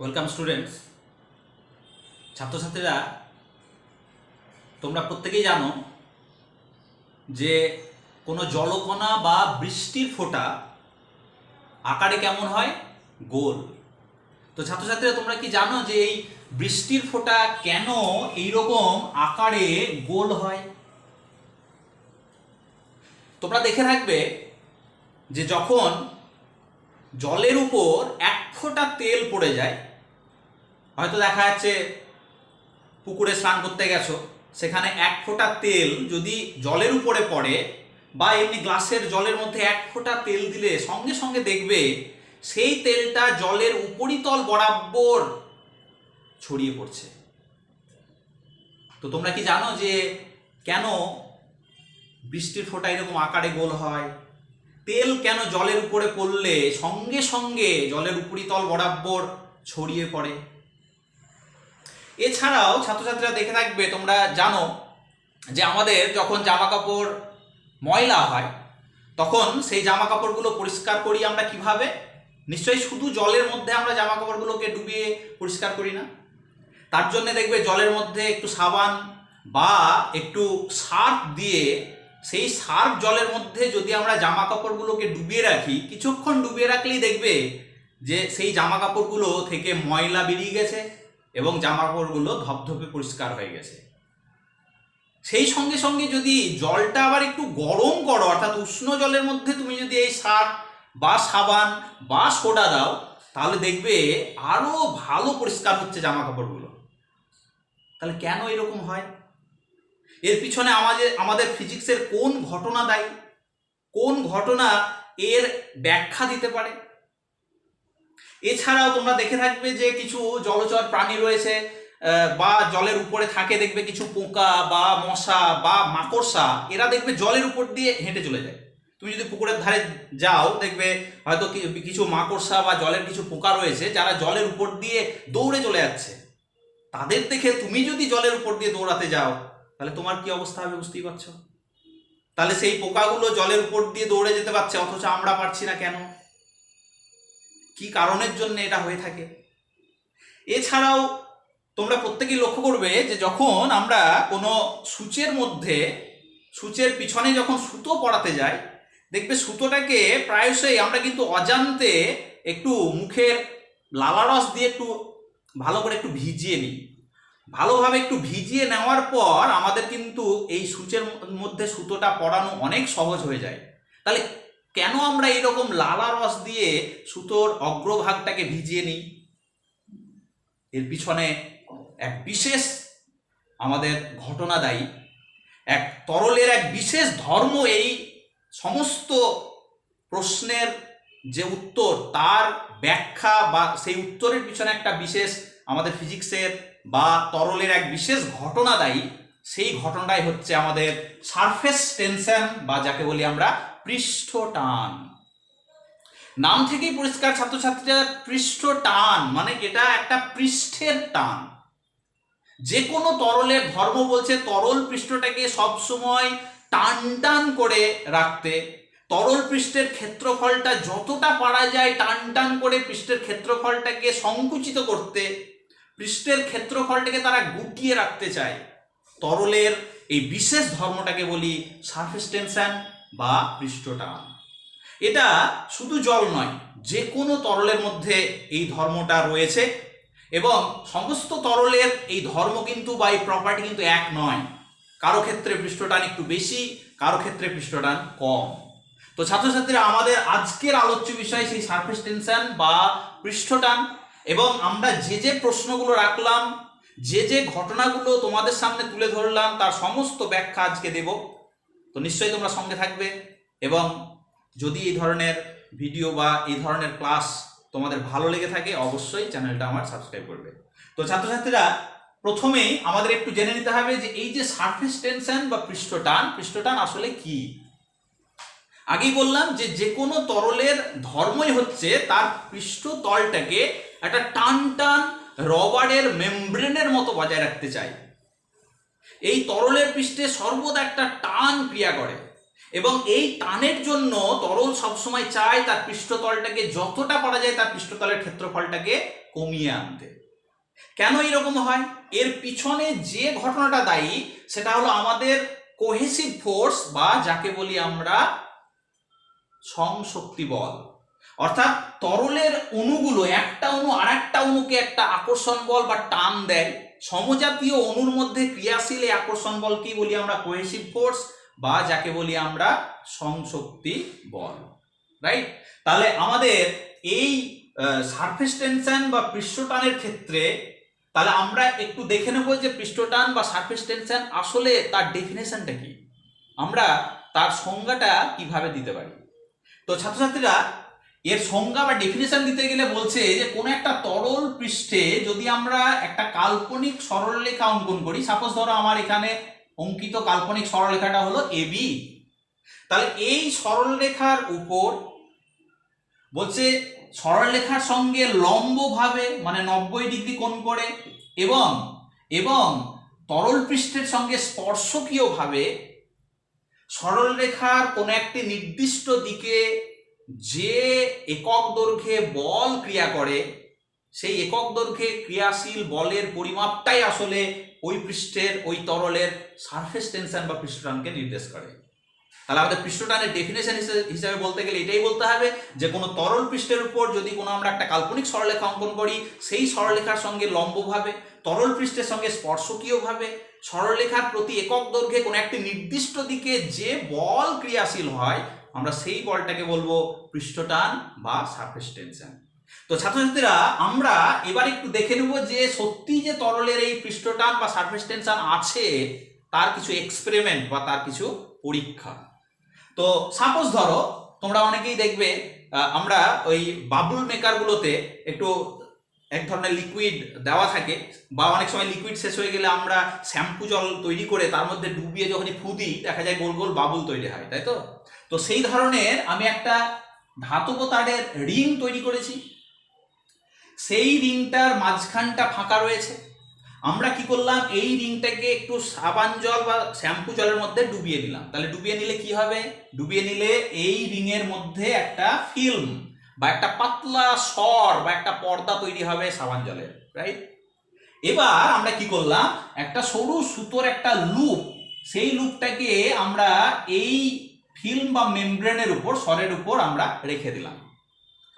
Welcome students. ছাত্রছাত্রীরা, তোমরা প্রত্যেকেই জানো যে কোনো জলকণা বা বৃষ্টির ফোঁটা আকারে কেমন হয়? গোল। তো ছাত্রছাত্রীরা, তোমরা কি জানো যে এই বৃষ্টির ফোঁটা কেন এইরকম আকারে গোল হয়? তোমরা দেখে থাকবে যে যখন জলের উপর এক ফোঁটা তেল পড়ে যায়, হয়তো দেখা যাচ্ছে পুকুরে স্নান করতে গেছো, সেখানে এক ফোঁটা তেল যদি জলের উপরে পড়ে বা এমনি গ্লাসের জলের মধ্যে এক ফোঁটা তেল দিলে সঙ্গে সঙ্গে দেখবে সেই তেলটা জলের উপরিতল বরাবর ছড়িয়ে পড়ছে। তো তোমরা কি জানো যে কেন বৃষ্টির ফোঁটা এরকম আকারে গোল হয়? তেল কেন জলের উপরে পড়লে সঙ্গে সঙ্গে জলের উপরিতল বরাবর ছড়িয়ে পড়ে? এছাড়াও ছাত্রছাত্রীরা দেখে থাকবে, তোমরা জানো যে আমাদের যখন জামা কাপড় ময়লা হয় তখন সেই জামা কাপড়গুলো পরিষ্কার করি আমরা কিভাবে? নিশ্চয়ই শুধু জলের মধ্যে আমরা জামা কাপড়গুলোকে ডুবিয়ে পরিষ্কার করি না। তার জন্য দেখবে জলের মধ্যে একটু সাবান বা একটু সার্ফ দিয়ে সেই সার্ফ জলের মধ্যে যদি আমরা জামা কাপড়গুলোকে ডুবিয়ে রাখি, কিছুক্ষণ ডুবিয়ে রাখলেই দেখবে যে সেই জামা কাপড়গুলো থেকে ময়লা বেরিয়ে গেছে এবং জামা কাপড়গুলো ধপধপে পরিষ্কার হয়ে গেছে। সেই সঙ্গে সঙ্গে যদি জলটা আবার একটু গরম করো, অর্থাৎ উষ্ণ জলের মধ্যে তুমি যদি এই সার্ফ বা সাবান বা সোডা দাও, তাহলে দেখবে আরো ভালো পরিষ্কার হচ্ছে জামা কাপড়গুলো। তাহলে কেন এরকম হয়? এর পিছনে আমাদের ফিজিক্সের কোন ঘটনা দায়ী? কোন ঘটনা এর ব্যাখ্যা দিতে পারে? এছাড়াও তোমরা দেখে থাকবে যে কিছু জলচর প্রাণী রয়েছে বা জলের উপরে থাকে, দেখবে কিছু পোকা বা মশা বা মাকড়সা, এরা দেখবে জলের উপর দিয়ে হেঁটে চলে যায়। তুমি যদি পুকুরের ধারে যাও, দেখবে হয়তো কিছু মাকড়সা বা জলের কিছু পোকা রয়েছে যারা জলের উপর দিয়ে দৌড়ে চলে যাচ্ছে। তাদের দেখে তুমি যদি জলের উপর দিয়ে দৌড়াতে যাও, তাহলে তোমার কি অবস্থা হবে বুঝতেই পারছো। তাহলে সেই পোকাগুলো জলের উপর দিয়ে দৌড়ে যেতে পারছে, অথচ আমরা পারছি না কেন? কি কারণের জন্য এটা হয়ে থাকে? এছাড়াও তোমরা প্রত্যেকেই লক্ষ্য করবে যে যখন আমরা কোনো সূচের পিছনে যখন সুতো পরাতে যাই, দেখবে সুতোটাকে প্রায়শই আমরা কিন্তু অজান্তে একটু মুখের লালারস দিয়ে একটু ভালো করে একটু ভিজিয়ে নিই। ভালোভাবে একটু ভিজিয়ে নেওয়ার পর আমাদের কিন্তু এই সূচের মধ্যে সুতোটা পরানো অনেক সহজ হয়ে যায়। তাহলে কেন আমরা এইরকম লালারস দিয়ে সুতোর অগ্রভাগটাকে ভিজিয়ে নিই? এর পিছনে এক বিশেষ আমাদের ঘটনা দায়ী। এক তরলের এক বিশেষ ধর্ম এই সমস্ত প্রশ্নের যে উত্তর, তার ব্যাখ্যা বা সেই উত্তরের পিছনে একটা বিশেষ আমাদের ফিজিক্সের বা তরলের এক বিশেষ ঘটনা দায়ী। সেই ঘটনাটাই হচ্ছে আমাদের সারফেস টেনশন, বা যাকে বলি আমরা পৃষ্ঠ টান। নাম থেকেই পরিষ্কার ছাত্রছাত্রীরা, পৃষ্ঠ টান মানে এটা একটা পৃষ্ঠের টান। যে কোনো তরলের ধর্ম বলছে তরল পৃষ্ঠটাকে সবসময় টান টান করে রাখতে, তরল পৃষ্ঠের ক্ষেত্রফলটা যতটা পারা যায় টান টান করে পৃষ্ঠের ক্ষেত্রফলটাকে সংকুচিত করতে, পৃষ্ঠের ক্ষেত্রফলটাকে তারা গুটিয়ে রাখতে চায়। তরলের এই বিশেষ ধর্মটাকে বলি সারফেস টেনশন বা পৃষ্ঠ টান। এটা শুধু জল নয়, যে কোনো তরলের মধ্যে এই ধর্মটা রয়েছে এবং সমস্ত তরলের এই ধর্ম কিন্তু বা এই প্রপার্টি কিন্তু এক নয়। কারো ক্ষেত্রে পৃষ্ঠটান একটু বেশি, কারো ক্ষেত্রে পৃষ্ঠটান কম। তো ছাত্রছাত্রীরা, আমাদের আজকের আলোচ্য বিষয় সেই সারফেস টেনশন বা পৃষ্ঠটান, এবং আমরা যে যে প্রশ্নগুলো রাখলাম, যে যে ঘটনাগুলো তোমাদের সামনে তুলে ধরলাম, তার সমস্ত ব্যাখ্যা আজকে দেব। তো নিশ্চয়ই তোমরা সঙ্গে থাকবে, এবং যদি এই ধরনের ভিডিও বা এই ধরনের ক্লাস তোমাদের ভালো লেগে থাকে, অবশ্যই চ্যানেলটা আমার সাবস্ক্রাইব করবে। তো ছাত্রছাত্রীরা, প্রথমেই আমাদের একটু জেনে নিতে হবে যে এই যে সারফেস টেনশন বা পৃষ্ঠটান আসলে কি। আগেই বললাম যে যে কোনো তরলের ধর্মই হচ্ছে তার পৃষ্ঠতলটাকে একটা টান টান রবারের মেমব্রেনের মতো বজায় রাখতে চায়। এই তরলের পৃষ্ঠে সর্বদা একটা টান ক্রিয়া করে, এবং এই টানের জন্য তরল সবসময় চায় তার পৃষ্ঠতলটাকে যতটা পারা যায় তার পৃষ্ঠতলের ক্ষেত্রফলটাকে কমিয়ে আনতে। কেন এরকম হয়? এর পিছনে যে ঘটনাটা দায়ী সেটা হলো আমাদের কোহেসিভ ফোর্স, বা যাকে বলি আমরা সংশক্তি বল। অর্থাৎ তরলের অণুগুলো একটা অণু আর একটা অণুকে একটা আকর্ষণ বল বা টান দেয়। সমজাতীয় অণুর মধ্যে ক্রিয়াশীল এই আকর্ষণ বল কি বলি আমরা? কোহেসিভ ফোর্স, বা যাকে বলি আমরা সংশক্তি বল। রাইট? তাহলে আমাদের এই সারফেস টেনশন বা পৃষ্ঠটানের ক্ষেত্রে তাহলে আমরা একটু দেখে নেব যে পৃষ্ঠটান বা সারফেস টেনশন আসলে তার ডেফিনেশনটা কি, আমরা তার সংজ্ঞাটা কিভাবে দিতে পারি। তো ছাত্রছাত্রীরা, এর সংজ্ঞা বা ডেফিনেশন দিতে গেলে বলছে যে কোনো একটা তরল পৃষ্ঠে যদি আমরা একটা কাল্পনিক সরলরেখা অঙ্কন করি, সাপোজ ধরো আমার এখানে অঙ্কিত কাল্পনিক সরলরেখাটা হলো এবি, তাহলে এই সরলরেখার উপর বলছে সরলরেখার সঙ্গে লম্বভাবে মানে 90 ডিগ্রি কোণ করে এবং এবং তরল পৃষ্ঠের সঙ্গে স্পর্শকীয়ভাবে সরলরেখার কোনো একটি নির্দিষ্ট দিকে যে একক দৈর্ঘ্যে বল ক্রিয়া করে সেই একক দৈর্ঘ্যে ক্রিয়াশীল বলের পরিমাপটাই আসলে ওই পৃষ্ঠের ওই তরলের সারফেস টেনশন বা পৃষ্ঠটানকে নির্দেশ করে। তাহলে আমাদের পৃষ্ঠটানের ডেফিনেশন হিসেবে বলতে গেলে এটাই বলতে হবে যে কোনো তরল পৃষ্ঠের উপর যদি কোনো আমরা একটা কাল্পনিক সরলরেখা অঙ্কন করি, সেই সরলরেখার সঙ্গে লম্বভাবে তরল পৃষ্ঠের সঙ্গে স্পর্শকীয়ভাবে সরলরেখার প্রতি একক দৈর্ঘ্যে কোনো একটি নির্দিষ্ট দিকে যে বল ক্রিয়াশীল হয় আমরা সেই বলটাকে বলবো পৃষ্ঠটান বা সারফেস টেনশন। তো ছাত্রছাত্রীরা, আমরা এবার একটু দেখে নেব যে সত্যি যে তরলের এই পৃষ্ঠটান বা সারফেস টেনশন আছে তার কিছু এক্সপেরিমেন্ট বা তার কিছু পরীক্ষা। তো সাপোজ ধরো তোমরা অনেকেই দেখবে আমরা ওই বাবুল মেকারগুলোতে একটু এক ধরনের লিকুইড দেওয়া থাকে, বা অনেক সময় লিকুইড শেষ হয়ে গেলে আমরা শ্যাম্পু জল তৈরি করে তার মধ্যে ডুবিয়ে যখনই ফু দিই দেখা যায় গোল গোল বাবুল তৈরি হয়, তাই তো? তো সেই ধরনের আমি একটা ধাতব তারের রিং তৈরি করেছি, সেই রিংটার মাঝখানটা ফাঁকা রয়েছে। আমরা কি করলাম, এই রিংটাকে একটু সাবান জল বা শ্যাম্পু জলের মধ্যে ডুবিয়ে দিলাম। তাহলে ডুবিয়ে নিলে কি হবে? ডুবিয়ে নিলে এই রিংয়ের মধ্যে একটা ফিল্ম বা একটা পাতলা সর বা একটা পর্দা তৈরি হবে সাবান জলের, রাইট? এবার আমরা কি করলাম, একটা সরু সুতোর একটা লুপ, সেই লুপটাকে আমরা এই ফিল্ম বা মেমব্রেনের উপর, সরের উপর আমরা রেখে দিলাম।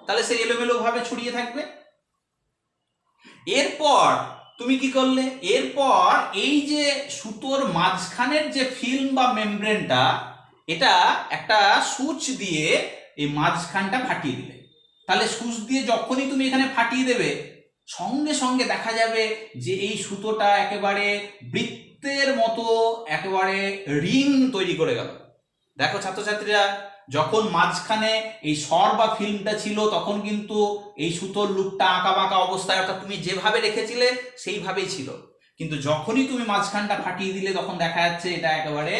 তাহলে সে এলোমেলো ভাবে ছড়িয়ে থাকবে। এরপর তুমি কি করলে, এরপর এই যে সুতোর মাঝখানের যে ফিল্ম বা মেমব্রেনটা, এটা একটা সুচ দিয়ে এই মাঝখানটা ফাটিয়ে দিলে। তাহলে সুচ দিয়ে যখনই তুমি এখানে ফাটিয়ে দেবে সঙ্গে সঙ্গে দেখা যাবে যে এই সুতোটা একেবারে বৃত্তের মতো একেবারে রিং তৈরি করে গেল। দেখো ছাত্রছাত্রীরা, যখন মাঝখানে এই সর বা ফিল্মটা ছিল তখন কিন্তু এই সুতোর লুপটা আঁকা বাঁকা অবস্থায়, অর্থাৎ তুমি যেভাবে রেখেছিলে সেইভাবেই ছিল, কিন্তু যখনই তুমি মাঝখানটা ফাটিয়ে দিলে তখন দেখা যাচ্ছে এটা একেবারে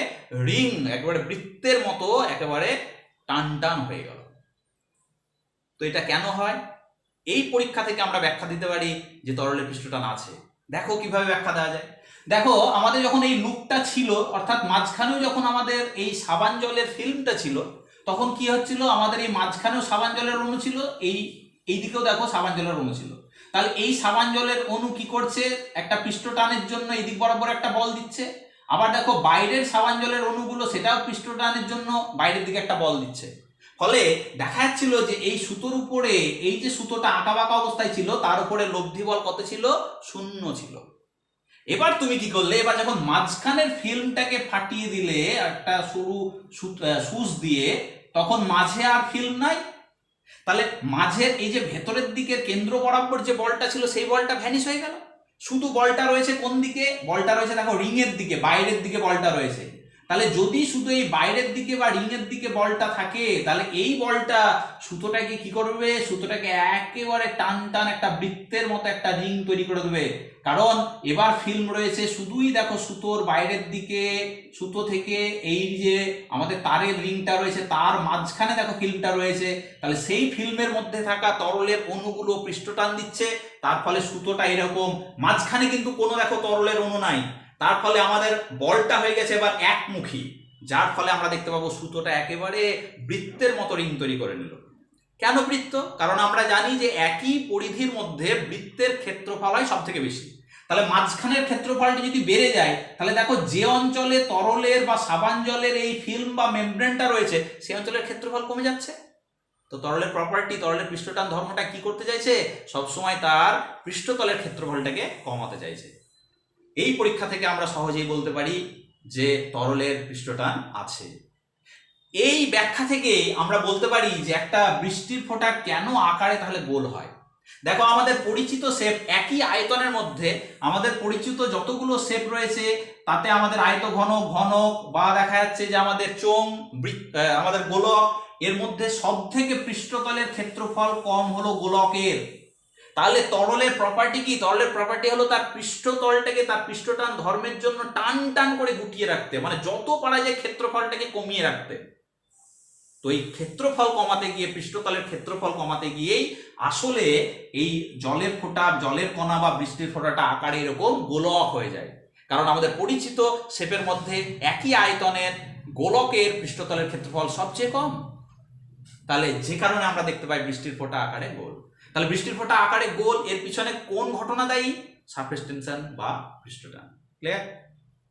রিং, একেবারে বৃত্তের মতো একেবারে টান টান হয়ে গেল। তো এটা কেন হয়? এই পরীক্ষা থেকে আমরা ব্যাখ্যা দিতে পারি যে তরলের পৃষ্ঠটান আছে। দেখো কিভাবে ব্যাখ্যা দেওয়া যায়। দেখো, আমাদের যখন এই লুপটা ছিল, অর্থাৎ মাঝখানেও যখন আমাদের এই সাবান জলের ফিল্মটা ছিল, তখন কি হচ্ছিল, আমাদের এই মাঝখানেও সাবান জলের অণু ছিল, এই দিকেও দেখো সাবান জলের অণু ছিল। তাহলে এই সাবান জলের অণু কি করছে, একটা পৃষ্ঠটানের জন্য এই দিক বরাবর একটা বল দিচ্ছে। আবার দেখো বাইরের সাবান জলের অণুগুলো সেটাও পৃষ্ঠটানের জন্য বাইরের দিকে একটা বল দিচ্ছে। ফলে দেখা যাচ্ছিল যে এই সুতোর উপরে, এই যে সুতোটা আঁকা বাঁকা অবস্থায় ছিল তার উপরে লব্ধি বল কত ছিল? 0 ছিল। এবার তুমি কি করলে, এবার যখন মাঝখানের ফিল্মটাকে ফাটিয়ে দিলে একটা সরু সুচ দিয়ে, তখন মাঝে আর ফিল্ম নাই। তাহলে মাঝের এই যে ভেতরের দিকের কেন্দ্র বরাবর যে বলটা ছিল সেই বলটা ভ্যানিশ হয়ে গেল। শুধু বলটা রয়েছে কোন দিকে? বলটা রয়েছে দেখো রিং এর দিকে, বাইরের দিকে বলটা রয়েছে। তাহলে যদি শুধু এই বাইরের দিকে বা রিং এর দিকে বলটা থাকে, তাহলে এই বলটা সুতোটাকে কি করবে? সুতোটাকে একেবারে টান টান একটা বৃত্তের মতো একটা রিং তৈরি করে দেবে। কারণ এবার ফিল্ম রয়েছে শুধুই দেখো সুতোর বাইরের দিকে, সুতো থেকে এই যে আমাদের তারের রিংটা রয়েছে তার মাঝখানে দেখো ফিল্মটা রয়েছে। তাহলে সেই ফিল্মের মধ্যে থাকা তরলের অণুগুলো পৃষ্ঠটান দিচ্ছে, তার ফলে সুতোটা এরকম, মাঝখানে কিন্তু কোনো দেখো তরলের অণু নাই, তার ফলে আমাদের বলটা হয়ে গেছে এবার একমুখী, যার ফলে আমরা দেখতে পাবো সুতোটা একেবারে বৃত্তের মতো রিং তৈরি করে নিল। কেন বৃত্ত? কারণ আমরা জানি যে একই পরিধির মধ্যে বৃত্তের ক্ষেত্রফল হয় সব থেকে বেশি। তাহলে মাঝখানের ক্ষেত্রফলটি যদি বেড়ে যায়, তাহলে দেখো যে অঞ্চলে তরলের বা সাবান জলের এই ফিল্ম বা মেমব্রেনটা রয়েছে সেই অঞ্চলের ক্ষেত্রফল কমে যাচ্ছে। তো তরলের প্রপার্টি, তরলের পৃষ্ঠটান ধর্মটা কি করতে চাইছে? সবসময় তার পৃষ্ঠতলের ক্ষেত্রফলটাকে কমাতে চাইছে। এই পরীক্ষা থেকে আমরা সহজেই বলতে পারি যে তরলের পৃষ্ঠটান আছে। এই ব্যাখ্যা থেকে আমরা বলতে পারি যে একটা বৃষ্টির ফোঁটা কেন আকারে তাহলে গোল হয়। দেখো আমাদের পরিচিত শেপ, একই আয়তনের মধ্যে আমাদের পরিচিত যতগুলো শেপ রয়েছে তাতে আমাদের আয়ত ঘনক, ঘনক বা দেখা যাচ্ছে যে আমাদের চোঙ, আমাদের গোলক, এর মধ্যে সব থেকে পৃষ্ঠতলের ক্ষেত্রফল কম হলো গোলকের। তাহলে তরলের প্রপার্টি কি? তরলের প্রপার্টি হলো তার পৃষ্ঠতলটাকে তার পৃষ্ঠটান ধর্মের জন্য টান টান করে গুটিয়ে রাখতে, মানে যত পারা যায় ক্ষেত্রফলটাকে কমিয়ে রাখতে। তো এই ক্ষেত্রফল কমাতে গিয়ে, পৃষ্ঠতলের ক্ষেত্রফল কমাতে গিয়েই আসলে এই জলের ফোঁটা, জলের কণা বা বৃষ্টির ফোঁটাটা আকারে এরকম গোলক হয়ে যায়। কারণ আমাদের পরিচিত শেপের মধ্যে একই আয়তনের গোলকের পৃষ্ঠতলের ক্ষেত্রফল সবচেয়ে কম। তাহলে যে কারণে আমরা দেখতে পাই বৃষ্টির ফোঁটা আকারে গোল। তাহলে বৃষ্টির ফোঁটা আকারে গোল, এর পিছনে কোন ঘটনা দায়ী? সারফেস টেনশন বা পৃষ্ঠটান। ক্লিয়ার?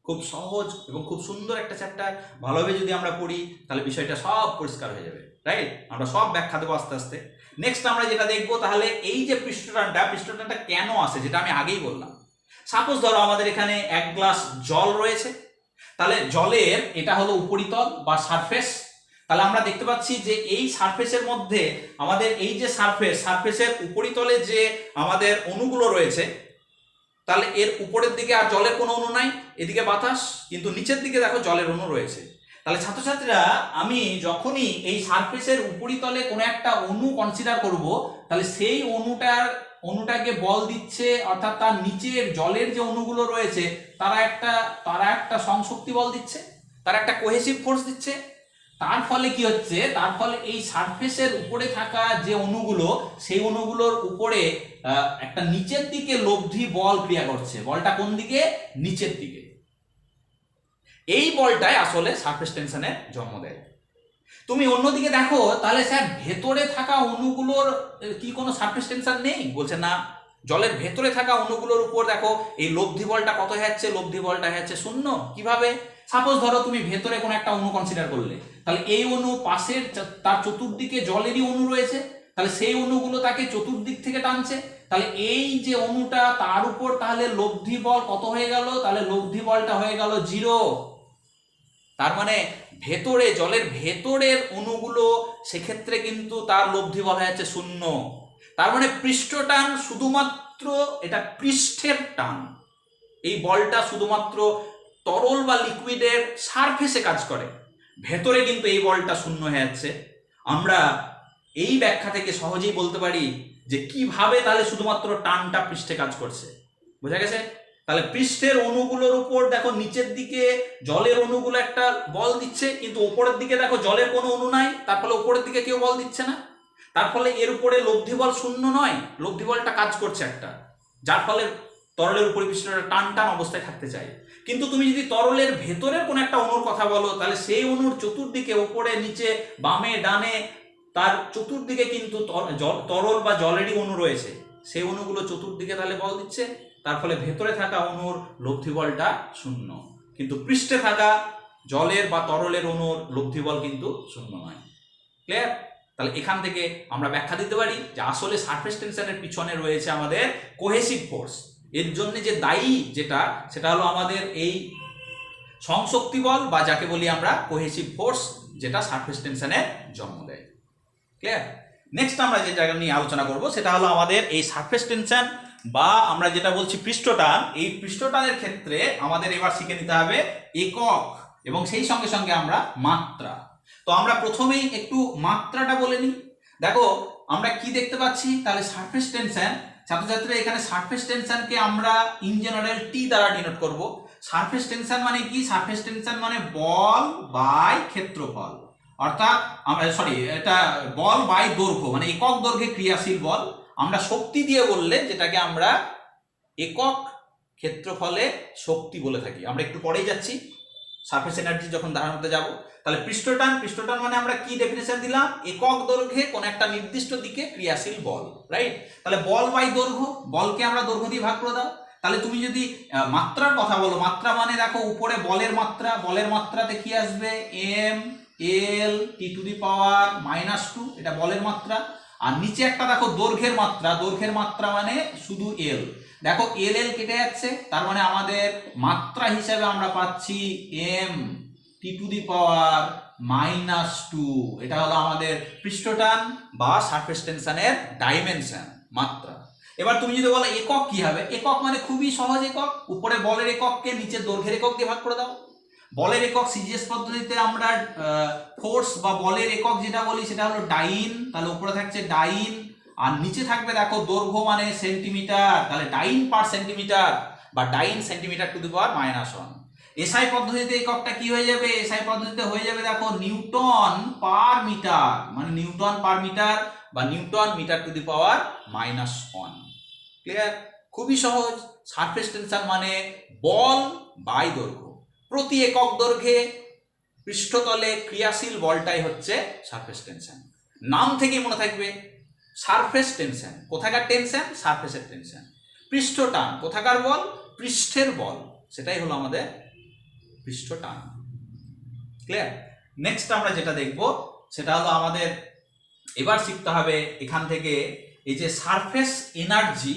খুব সহজ এবং খুব সুন্দর একটা চ্যাপ্টার। ভালোভাবে যদি আমরা পড়ি তাহলে বিষয়টা সব পরিষ্কার হয়ে যাবে, রাইট? আমরা সব ব্যাখ্যা দেবো আস্তে আস্তে। নেক্সট আমরা যেটা দেখবো, তাহলে এই যে পৃষ্ঠটানটা কেন আসে, যেটা আমি আগেই বললাম। সাপোজ ধরো আমাদের এখানে 1 গ্লাস জল রয়েছে, তাহলে জলের এটা হলো উপরিতল বা সারফেস। তাহলে আমরা দেখতে পাচ্ছি যে এই সারফেসের মধ্যে আমাদের এই যে সারফেসের উপরিতলে যে আমাদের অণুগুলো রয়েছে, তাহলে এর উপরের দিকে আর জলের কোনো অণু নাই, এদিকে বাতাস, কিন্তু নিচের দিকে দেখো জলের অণু রয়েছে। তাহলে ছাত্রছাত্রীরা, আমি যখনই এই সারফেসের উপরিতলে কোনো একটা অণু কনসিডার করব, তাহলে সেই অণুটাকে বল দিচ্ছে, অর্থাৎ তার নিচের জলের যে অণুগুলো রয়েছে তারা একটা সংশক্তি বল দিচ্ছে, তারা একটা কোহেসিভ ফোর্স দিচ্ছে। তার ফলে কি হচ্ছে? তার ফলে এই সারফেসের উপরে থাকা যে অণুগুলো, সেই অণুগুলোর উপরে একটা নিচের দিকে লব্ধি বল ক্রিয়া করছে। বলটা কোন দিকে? নিচের দিকে। এই বলটাই আসলে সারফেস টেনশনের জন্ম দেয়। তুমি অন্যদিকে দেখো, তাহলে স্যার ভেতরে থাকা অণুগুলোর কি কোনো সারফেস টেনশন নেই? বলছে না। জলের ভেতরে থাকা অণুগুলোর উপর দেখো এই লব্ধি বলটা কত হয়ে যাচ্ছে? লব্ধি বলটা হয়ে যাচ্ছে 0। কিভাবে? সাপোজ ধরো তুমি ভেতরে কোনো একটা অণু কনসিডার করলে, তাহলে এই অণু পাশের তার চতুর্দিকে জলেরই অণু রয়েছে, তাহলে সেই অণুগুলো তাকে চতুর্দিক থেকে টানছে। তাহলে এই যে অণুটা, তার উপর তাহলে লব্ধি বল কত হয়ে গেল? তাহলে লব্ধি বলটা হয়ে গেল 0। তার মানে ভেতরে, জলের ভেতরের অণুগুলো, সেক্ষেত্রে কিন্তু তার লব্ধি বল হয়ে যাচ্ছে 0। তার মানে পৃষ্ঠটান শুধুমাত্র এটা পৃষ্ঠের টান। এই বলটা শুধুমাত্র তরল বা লিকুইডের সারফেসে কাজ করে, ভেতরে কিন্তু এই বলটা 0 হয়ে যাচ্ছে। আমরা এই ব্যাখ্যা থেকে সহজেই বলতে পারি যে কিভাবে তাহলে শুধুমাত্র টানটা পৃষ্ঠে কাজ করছে। বোঝা গেছে? তাহলে পৃষ্ঠের অণুগুলোর উপর দেখো নিচের দিকে জলের অণুগুলো একটা বল দিচ্ছে, কিন্তু উপরের দিকে দেখো জলের কোনো অণু নাই, তার ফলে উপরের দিকে কেউ বল দিচ্ছে না। তার ফলে এর উপরে লব্ধি বল 0 নয়, লব্ধি বলটা কাজ করছে একটা, যার ফলে তরলের উপরে পৃষ্ঠটা টান টান অবস্থায় থাকতে চায়। কিন্তু তুমি যদি তরলের ভেতরের কোনো একটা অণুর কথা বলো, তাহলে সেই অণুর চতুর্দিকে, উপরে নিচে বামে ডানে, তার চতুর্দিকে কিন্তু তরল বা জলেরই অণু রয়েছে, সেই অণুগুলো চতুর্দিকে তাহলে বল দিচ্ছে। তার ফলে ভেতরে থাকা অণুর লব্ধি বলটা 0, কিন্তু পৃষ্ঠে থাকা জলের বা তরলের অণুর লব্ধি বল কিন্তু 0 নয়। ক্লিয়ার? তাহলে এখান থেকে আমরা ব্যাখ্যা দিতে পারি যে আসলে সারফেস টেনশনের পিছনে রয়েছে আমাদের কোহেসিভ ফোর্স। এর জন্য যে দায়ী সেটা হলো আমাদের এই সংশক্তি বল, বা যাকে বলি আমরা কোহেসিভ ফোর্স, যেটা সারফেস টেনশনের জন্ম দেয়। ক্লিয়ার? নেক্সট আমরা যে জায়গা নিয়ে আলোচনা করব সেটা হলো আমাদের এই সারফেস টেনশন, বা আমরা যেটা বলছি পৃষ্ঠটান। এই পৃষ্ঠটানের ক্ষেত্রে আমাদের এবার শিখে নিতে হবে একক, এবং সেই সঙ্গে সঙ্গে আমরা মাত্রা। তো আমরা প্রথমেই একটু মাত্রাটা বলে নিই। দেখো আমরা কি দেখতে পাচ্ছি, তাহলে সারফেস টেনশন, ছাত্রছাত্রীরা এখানে সারফেস টেনশনকে আমরা ইন জেনারেল টি দ্বারা ডিনোট করব। সারফেস টেনশন মানে কি? সারফেস টেনশন মানে বল বাই ক্ষেত্রফল, অর্থাৎ এটা বল বাই দৈর্ঘ্য, মানে একক দৈর্ঘ্যে ক্রিয়াশীল বল। আমরা শক্তি দিয়ে বললে যেটাকে আমরা একক ক্ষেত্রফলে শক্তি বলে থাকি। আমরা একটু পরেই যাচ্ছি। সারফেস এনার্জি যখন ধারণাতে যাব। তাহলে পৃষ্ঠটান মানে আমরা কি ডেফিনেশন দিলাম, একক দৈর্ঘ্যে কোন একটা নির্দিষ্ট দিকে ক্রিয়াশীল বল, রাইট। তাহলে বল বাই দৈর্ঘ্য, বলকে আমরা দৈর্ঘ্য দিয়ে ভাগ করে দাও। তাহলে তুমি যদি মাত্রার কথা বলো, মাত্রা মানে দেখো উপরে বলের মাত্রা, বলের মাত্রাতে কি আসবে, M L T to the power -2, এটা বলের মাত্রা। আর নিচে একটা দেখো দৈর্ঘ্যের মাত্রা, দৈর্ঘ্যের মাত্রা মানে শুধু এল, দেখো এল এল কেটে যাচ্ছে, তার মানে আমাদের মাত্রা হিসাবে আমরা পাচ্ছি M T to the power -2। এটা হলো আমাদের পৃষ্ঠটান বা সারফেস টেনশনের ডাইমেনশন, মাত্রা। এবার তুমি যদি বলো একক কি হবে, একক মানে খুবই সহজ একক, উপরে বলের একককে নিচে দৈর্ঘ্যের একক দিয়ে ভাগ করে দাও। বলের একক সিজিএস পদ্ধতিতে আমরা ফোর্স বা বলের একক যেটা বলি সেটা হলো ডাইন, তাহলে উপরে থাকছে ডাইন, আর নিচে থাকবে দেখো দৈর্ঘ্য মানে সেন্টিমিটার, তাহলে ডাইন পার সেন্টিমিটার বা ডাইন centimetre two the power -1। SI পদ্ধতিতে এককটা কি হয়ে যাবে, এসআই পদ্ধতিতে হয়ে যাবে দেখো নিউটন পার মিটার, মানে নিউটন পার মিটার বা newton metre to the power -1। Clear, খুবই সহজ। সারফেস টেনশন মানে বল বাই দৈর্ঘ্য, প্রতি একক দৈর্ঘ্যে পৃষ্ঠতলে ক্রিয়াশীল বলটাই হচ্ছে সারফেস টেনশন। নাম থেকেই মনে থাকবে, সারফেস টেনশন, কোথাকার টেনশন, সারফেসের টেনশন। পৃষ্ঠটান, কোথাকার বল, পৃষ্ঠের বল, সেটাই হলো আমাদের পৃষ্ঠটান। ক্লিয়ার। নেক্সট আমরা যেটা দেখব সেটা হলো আমাদের এবার শিখতে হবে এখান থেকে এই যে সারফেস এনার্জি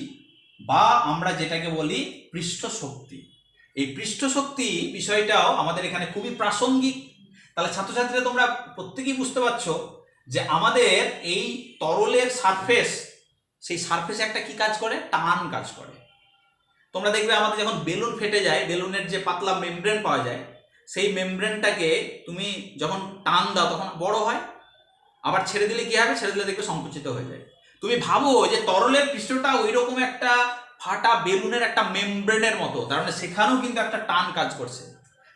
বা আমরা যেটাকে বলি পৃষ্ঠ শক্তি। এই পৃষ্ঠ শক্তি বিষয়টাও আমাদের এখানে খুবই প্রাসঙ্গিক। তাহলে ছাত্রছাত্রীরা তোমরা প্রত্যেকেই বুঝতে পারছো যে আমাদের এই তরলের সারফেস, সেই সারফেসে একটা কি কাজ করে, টান কাজ করে। তোমরা দেখবে আমাদের যখন বেলুন ফেটে যায়, বেলুনের যে পাতলা মেমব্রেন পাওয়া যায়, সেই মেমব্রেনটাকে তুমি যখন টান দাও তখন বড় হয়, আবার ছেড়ে দিলে কি হবে, ছেড়ে দিলে দেখবে সংকুচিত হয়ে যায়। তুমি ভাবো যে তরলের পৃষ্ঠটা ওই রকম একটা ফাটা বেলুনের একটা মেমব্রেনের মতো, তার মানে সেখানেও কিন্তু একটা টান কাজ করছে।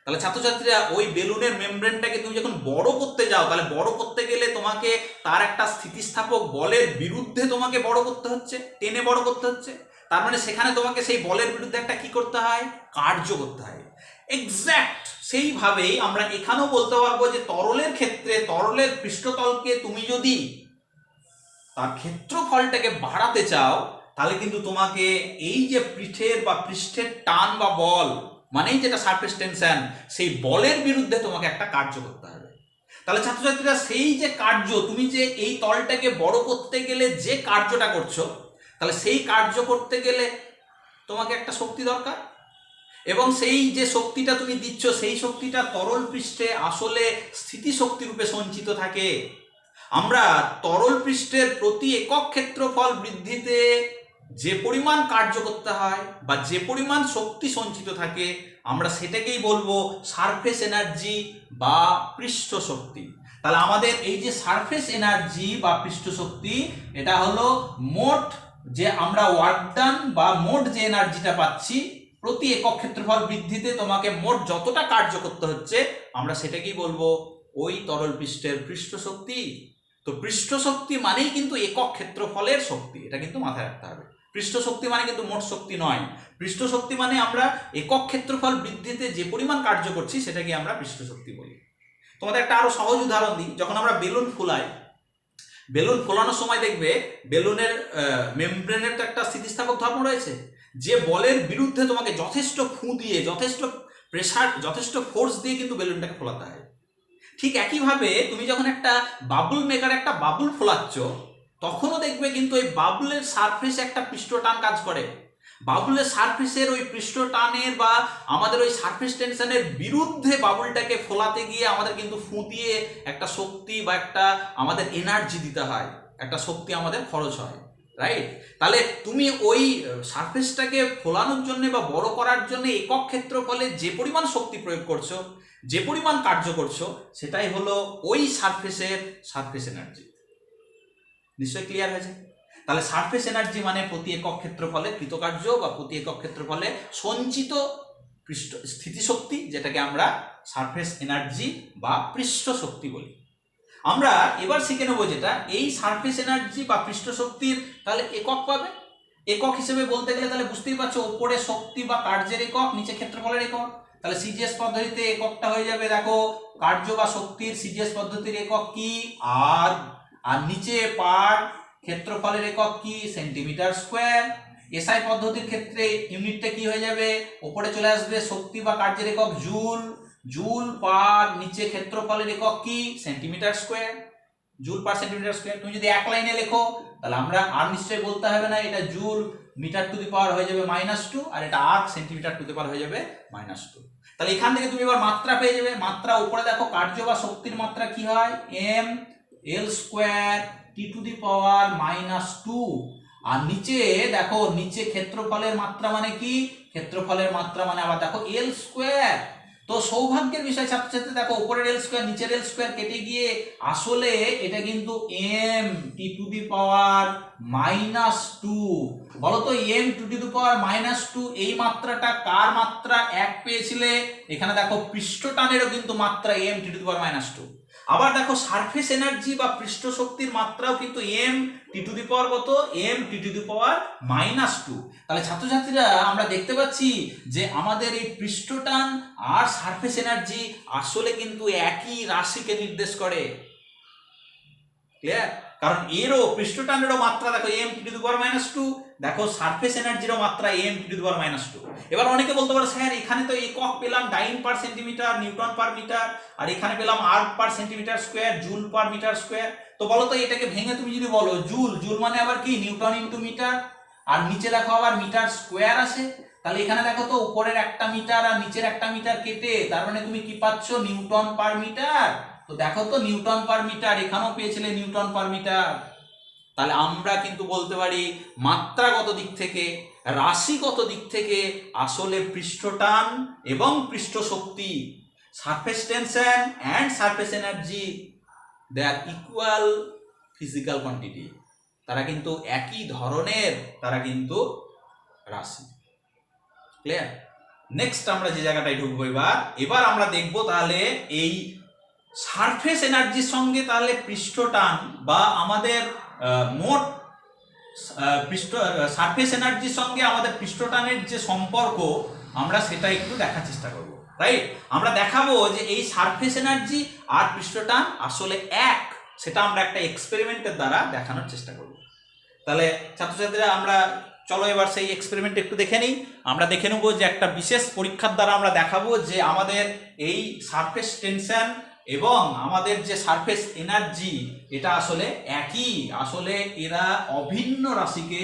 তাহলে ছাত্রছাত্রীরা ওই বেলুনের মেমব্রেনটাকে তুমি যখন বড় করতে যাও, তাহলে বড় করতে গেলে তোমাকে তার একটা স্থিতিস্থাপক বলের বিরুদ্ধে তোমাকে বড় করতে হচ্ছে, টেনে বড় করতে হচ্ছে। তার মানে সেখানে তোমাকে সেই বলের বিরুদ্ধে একটা কি করতে হয়, কার্য করতে হয়। এক্স্যাক্ট সেইভাবেই আমরা এখানেও বলতে পারবো যে তরলের ক্ষেত্রে তরলের পৃষ্ঠতলকে তুমি যদি তার ক্ষেত্রফলটাকে বাড়াতে চাও, তাহলে কিন্তু তোমাকে এই যে পিঠের বা পৃষ্ঠের টান বা বল মানেই যেটা সারফেস টেনশন, সেই বলের বিরুদ্ধে তোমাকে একটা কার্য করতে হবে। তাহলে ছাত্রছাত্রীরা সেই যে কার্য, তুমি যে এই তলটাকে বড় করতে গেলে যে কার্যটা করছো, তাহলে সেই কার্য করতে গেলে তোমাকে একটা শক্তি দরকার, এবং সেই যে শক্তিটা তুমি দিচ্ছ সেই শক্তিটা তরল পৃষ্ঠে আসলে স্থিতিশক্তি রূপে সঞ্চিত থাকে। আমরা তরল পৃষ্ঠের প্রতি একক ক্ষেত্রফল বৃদ্ধিতে যে পরিমাণ কার্য করতে হয় বা যে পরিমাণ শক্তি সঞ্চিত থাকে, আমরা সেটাকেই বলবো সারফেস এনার্জি বা পৃষ্ঠ শক্তি। তাহলে আমাদের এই যে সারফেস এনার্জি বা পৃষ্ঠ শক্তি, এটা হলো মোট যে আমরা ওয়ার্ক ডান বা মোট যে এনার্জিটা পাচ্ছি প্রতি একক ক্ষেত্রফল বৃদ্ধিতে তোমাকে মোট যতটা কার্য করতে হচ্ছে, আমরা সেটাকেই বলবো ওই তরল পৃষ্ঠের পৃষ্ঠ শক্তি। তো পৃষ্ঠ শক্তি মানেই কিন্তু একক ক্ষেত্রফলের শক্তি, এটা কিন্তু মাথায় রাখতে হবে। পৃষ্ঠ শক্তি মানে কিন্তু মোট শক্তি নয়, পৃষ্ঠ শক্তি মানে আমরা একক ক্ষেত্রফল বৃদ্ধিতে যে পরিমাণ কার্য করছি সেটাকে আমরা পৃষ্ঠ শক্তি বলি। তোমাদের একটা আরো সহজ উদাহরণ দিই, যখন আমরা বেলুন ফুলাই, বেলুন ফোলানোর সময় দেখবে বেলুনের মেমব্রেনের তো একটা স্থিতিস্থাপক ধর্ম রয়েছে, যে বলের বিরুদ্ধে তোমাকে যথেষ্ট ফু দিয়ে, যথেষ্ট প্রেসার, যথেষ্ট ফোর্স দিয়ে কিন্তু বেলুনটাকে ফোলাতে হয়। ঠিক একইভাবে তুমি যখন একটা বাবুল মেকার একটা বাবুল ফোলাচ্ছ, তখনও দেখবে কিন্তু ওই বাবুলের সারফেসে একটা পৃষ্ঠটান কাজ করে। বাবুলের সারফেসের ওই পৃষ্ঠটানের বা আমাদের ওই সারফেস টেনশনের বিরুদ্ধে বাবুলটাকে ফোলাতে গিয়ে আমাদের কিন্তু ফুটিয়ে একটা শক্তি বা একটা আমাদের এনার্জি দিতে হয়, একটা শক্তি আমাদের খরচ হয়, রাইট। তাহলে তুমি ওই সারফেসটাকে ফোলানোর জন্য বা বড় করার জন্য একক ক্ষেত্রফলে যে পরিমাণ শক্তি প্রয়োগ করছো, যে পরিমাণ কার্য করছো, সেটাই হলো ওই সারফেসের সারফেস এনার্জি। নিশ্চয়ই ক্লিয়ার হয়েছে? তাহলে সারফেস এনার্জি মানে প্রতি একক ক্ষেত্রফলে কৃতকার্য বা প্রতি একক ক্ষেত্রফলে সঞ্চিত পৃষ্ঠ স্থিতিশক্তি, যেটাকে আমরা সারফেস এনার্জি বা পৃষ্ঠ শক্তি বলি। আমরা এবার শিখে নেব যেটা এই সারফেস এনার্জি বা পৃষ্ঠ শক্তির তাহলে একক পাবে। একক হিসেবে বলতে গেলে তাহলে বুঝতেই পারছো, উপরে শক্তি বা কার্যের একক, নিচে ক্ষেত্রফলের একক। তাহলে সিজিএস পদ্ধতিতে এককটা হয়ে যাবে, দেখো কার্য বা শক্তির সিজিএস পদ্ধতির একক কি আর, আর নিচে পার্ট ক্ষেত্রফলের একক কি সেন্টিমিটার স্কোয়ার। এসআই পদ্ধতির ক্ষেত্রে ইউনিটটা কি হয়ে যাবে, উপরে চলে আসবে শক্তি বা কার্যের একক জুল, জুল পার নিচে ক্ষেত্রফলের একক কি সেন্টিমিটার স্কোয়ার, জুল পার সেন্টিমিটার স্কোয়ার। তুমি যদি এক লাইনে লেখো তাহলে আমরা আর নিশ্চয়ই বলতে হবে না, এটা জুল মিটার টু দি পাওয়ার হয়ে যাবে -2 আর এটা আর সেন্টিমিটার টু দি পাওয়ার হয়ে যাবে -2। তাহলে এখান থেকে তুমি এবার মাত্রা পেয়ে যাবে। মাত্রা উপরে দেখো কার্য বা শক্তির মাত্রা কি হয় m l square T to the power -2, আর নিচে দেখো নিচে ক্ষেত্রফলের মাত্রা মানে কি, ক্ষেত্রফলের মাত্রা মানে আবার দেখো l স্কোয়ার। তো সৌভাগ্যের বিষয় ছাত্রছাত্রী দেখো উপরের এল স্কোয়ার নিচের এল স্কোয়ার কেটে গিয়ে আসলে এটা কিন্তু m T to the power -2। বলতো m টু দি পাওয়ার -2 এই মাত্রাটা কার মাত্রা এক পেয়েছিলে, এখানে দেখো পৃষ্ঠ টানেরও কিন্তু মাত্রা m T to the power -2। আবার দেখো সারফেস এনার্জি বা পৃষ্ঠ শক্তির মাত্রাও কিন্তু m টি টু দি পাওয়ার কত, m T to the power -2। তাহলে ছাত্রছাত্রীরা আমরা দেখতে পাচ্ছি যে আমাদের এই পৃষ্ঠটান আর সারফেস এনার্জি আসলে কিন্তু একই রাশিকে নির্দেশ করে। ক্লিয়ার? কারণ এরও পৃষ্ঠটানেরও মাত্রা দেখো m T to the power -2, দেখো সারফেস এনার্জিরও মাত্রা m T to the power -2। এবার অনেকে বলতে পারে স্যার এখানে তো একক পেলাম dyne per centimetre, newton per metre, আর এখানে পেলাম erg per centimetre square, joule per metre square. তো বলো তো এটাকে ভেঙে তুমি যদি বলো জুল, জুল মানে আবার কি নিউটন ইন্টু মিটার, আর নিচে দেখো আবার মিটার স্কোয়ার আছে। তাহলে এখানে দেখো তো উপরের একটা মিটার আর নিচের একটা মিটার কেটে তার মানে তুমি কি পাচ্ছ নিউটন পার মিটার। তো দেখো তো নিউটন পার মিটার, এখানেও পেয়েছিলে নিউটন পার মিটার। তাহলে আমরা কিন্তু বলতে পারি মাত্রাগত দিক থেকে, রাশিগত দিক থেকে আসলে পৃষ্ঠটান এবং পৃষ্ঠ শক্তি, surface tension and surface energy, they are equal physical quantity. তারা কিন্তু একই ধরনের, তারা কিন্তু রাশি। ক্লিয়ার? নেক্সট আমরা যে জায়গাটায় ঢুকবো এবার আমরা দেখব তাহলে এই সারফেস এনার্জির সঙ্গে তাহলে পৃষ্ঠটান বা আমাদের মোট সারফেস এনার্জির সঙ্গে আমাদের পৃষ্ঠটানের যে সম্পর্ক আমরা সেটা একটু দেখার চেষ্টা করব। রাইট? আমরা দেখাবো যে এই সারফেস এনার্জি আর পৃষ্ঠটান আসলে এক, সেটা আমরা একটা এক্সপেরিমেন্টের দ্বারা দেখানোর চেষ্টা করব। তাহলে ছাত্রছাত্রীরা আমরা চলো এবার সেই এক্সপেরিমেন্ট একটু দেখে নিই। আমরা দেখে নেব যে একটা বিশেষ পরীক্ষার দ্বারা আমরা দেখাবো যে আমাদের এই সারফেস টেনশন এবং আমাদের যে সারফেস এনার্জি এটা আসলে একই, আসলে এরা অভিন্ন রাশিকে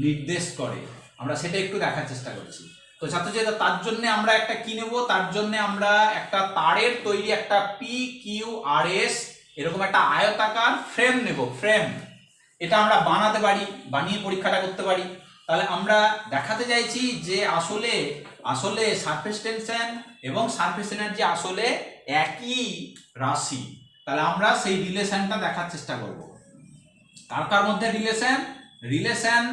নির্দেশ করে। আমরা সেটা একটু দেখার চেষ্টা করছি। তো ছাত্রছাত্রীরা তার জন্য আমরা একটা কি নেব, তার জন্য আমরা একটা তারের তৈরি একটা PQRS এরকম একটা আয়তাকার ফ্রেম নেব। ফ্রেম এটা আমরা বানাতে পারি, বানিয়ে পরীক্ষাটা করতে পারি। তাহলে আমরা দেখাতে চাইছি যে আসলে আসলে সারফেস টেনশন এবং সারফেস এনার্জি আসলে একই রাশি। তাহলে আমরা সেই রিলেশনটা দেখার চেষ্টা করব। কার কার মধ্যে relation, relation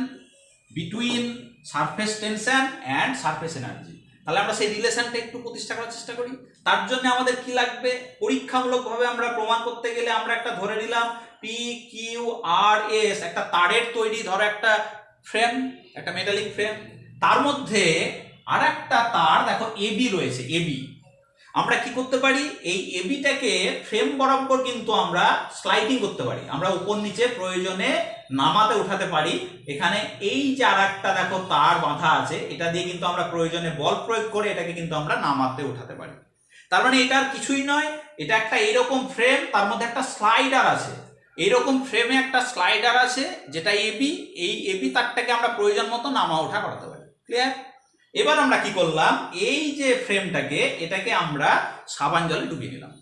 between surface tension and surface energy. তাহলে আমরা সেই রিলেশনটা একটু প্রতিষ্ঠা করার চেষ্টা করি। তার জন্য আমাদের কি লাগবে, পরীক্ষামূলকভাবে আমরা প্রমাণ করতে গেলে আমরা একটা ধরে নিলাম PQRS একটা তারের তৈরি ধরো একটা ফ্রেম, একটা মেটালিক ফ্রেম, তার মধ্যে আর একটা তার দেখো AB রয়েছে। AB আমরা কি করতে পারি, এই এবিটাকে ফ্রেম বরাবর কিন্তু আমরা স্লাইডিং করতে পারি, আমরা উপর নিচে প্রয়োজনে নামাতে উঠাতে পারি। এখানে এই যে আর একটা দেখো তার বাঁধা আছে, এটা দিয়ে কিন্তু আমরা প্রয়োজনে বল প্রয়োগ করে এটাকে কিন্তু আমরা নামাতে উঠাতে পারি। তার মানে এটা আর কিছুই নয়, এটা একটা এইরকম ফ্রেম, তার মধ্যে একটা স্লাইডার আছে। এইরকম ফ্রেমে একটা স্লাইডার আছে যেটা এবি, এই এবি তারটাকে আমরা প্রয়োজন মতো নামা ওঠা করাতে পারি। ক্লিয়ার? এবার আমরা কি করলাম, এই যে ফ্রেমটাকে এটাকে আমরা সাবান জলে ডুবিয়ে নিলাম।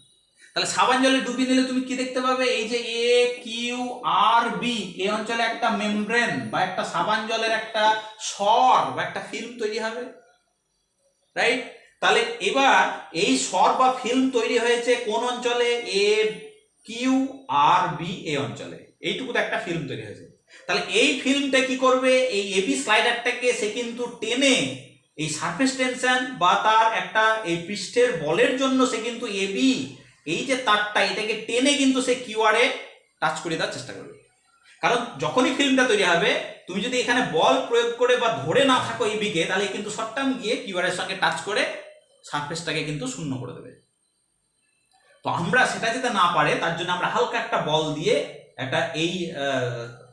তাহলে সাবান জলে ডুবিয়ে নিলে তুমি কি দেখতে পাবে, এই যে AQRB এই অঞ্চলে একটা মেমব্রেন বা একটা সাবান জলের একটা সর বা একটা ফিল্ম তৈরি হবে। রাইট? তাহলে এবার এই সর বা ফিল্ম তৈরি হয়েছে কোন অঞ্চলে, AQRB এই অঞ্চলে, এইটুকুতে একটা ফিল্ম তৈরি হয়েছে। তাহলে এই ফিল্মটা কি করবে, এই এবি স্লাইডারটাকে সে কিন্তু টেনে এই সারফেস টেনশন বা তার একটা এই পৃষ্ঠের বলের জন্য সে কিন্তু এবি এই যে তারটা এটাকে টেনে কিন্তু সে কিউআর এ টাচ করে দেওয়ার চেষ্টা করবে। কারণ যখনই ফিল্মটা তৈরি হবে তুমি যদি এখানে বল প্রয়োগ করে বা ধরে না থাকো এবিকে, তাহলে কিন্তু শর্ট টার্ম গিয়ে কিউআর এর সঙ্গে টাচ করে সারফেসটাকে কিন্তু শূন্য করে দেবে। তো আমরা সেটা যাতে না পারে তার জন্য আমরা হালকা একটা বল দিয়ে একটা এই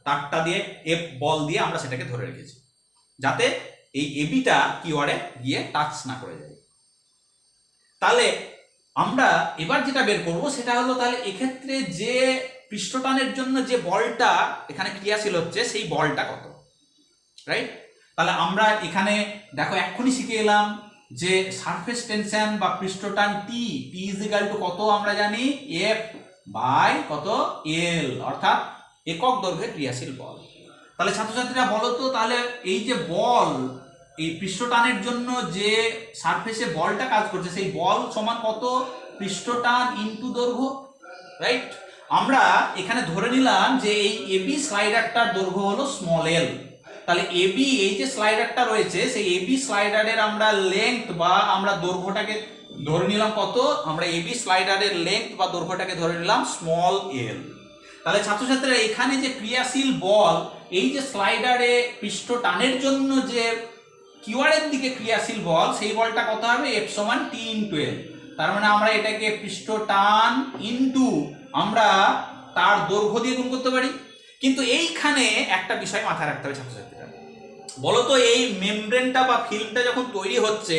তারটা দিয়ে এফ বল দিয়ে আমরা সেটাকে ধরে রেখেছি, যাতে এই এবিটা কিওয়ার্ডে গিয়ে টাচ না করে যায়। তাহলে আমরা এবার যেটা বের করব সেটা হলো, তাহলে এক্ষেত্রে যে পৃষ্ঠটানের জন্য যে বলটা এখানে ক্রিয়াশীল হচ্ছে সেই বলটা কত, রাইট? তাহলে আমরা এখানে দেখো এক্ষুনি শিখে এলাম যে সারফেস টেনশন বা পৃষ্ঠটান টি ইজ ইকুয়াল টু কত আমরা জানি, এফ বাই কত এল, অর্থাৎ একক দৈর্ঘ্যে ক্রিয়াশীল বল। তাহলে ছাত্রছাত্রীরা বলো তো, তাহলে এই যে বল, এই পৃষ্ঠটানের জন্য যে সারফেসে বলটা কাজ করছে সেই বল সমান কত, পৃষ্ঠটান ইনটু দৈর্ঘ্য, রাইট? আমরা এখানে ধরে নিলাম যে এই এবি স্লাইডারটার দৈর্ঘ্য হলো স্মল এল। তাহলে এবি এই যে স্লাইডারটা রয়েছে সেই এবি স্লাইডারের আমরা লেংথ বা আমরা দৈর্ঘ্যটাকে ধরে নিলাম কত, আমরা এবি স্লাইডারের লেংথ বা দৈর্ঘ্যটাকে ধরে নিলাম স্মল এল। তাহলে ছাত্রছাত্রীরা এখানে যে ক্রিয়াশীল বল, এই যে স্লাইডারে পৃষ্ঠ টানের জন্য যে কিওয়ার্ডের দিকে ক্রিয়াশীল বল, সেই বলটা কত হবে, এফ সমান টি ইনটু এল। তার মানে আমরা এটাকে পৃষ্ঠ টান ইনটু আমরা তার দৈর্ঘ্য দিয়ে গুণ করতে পারি। কিন্তু এইখানে একটা বিষয় মাথায় রাখতে হবে ছাত্রছাত্রীরা, বলতো এই মেমব্রেনটা বা ফিল্মটা যখন তৈরি হচ্ছে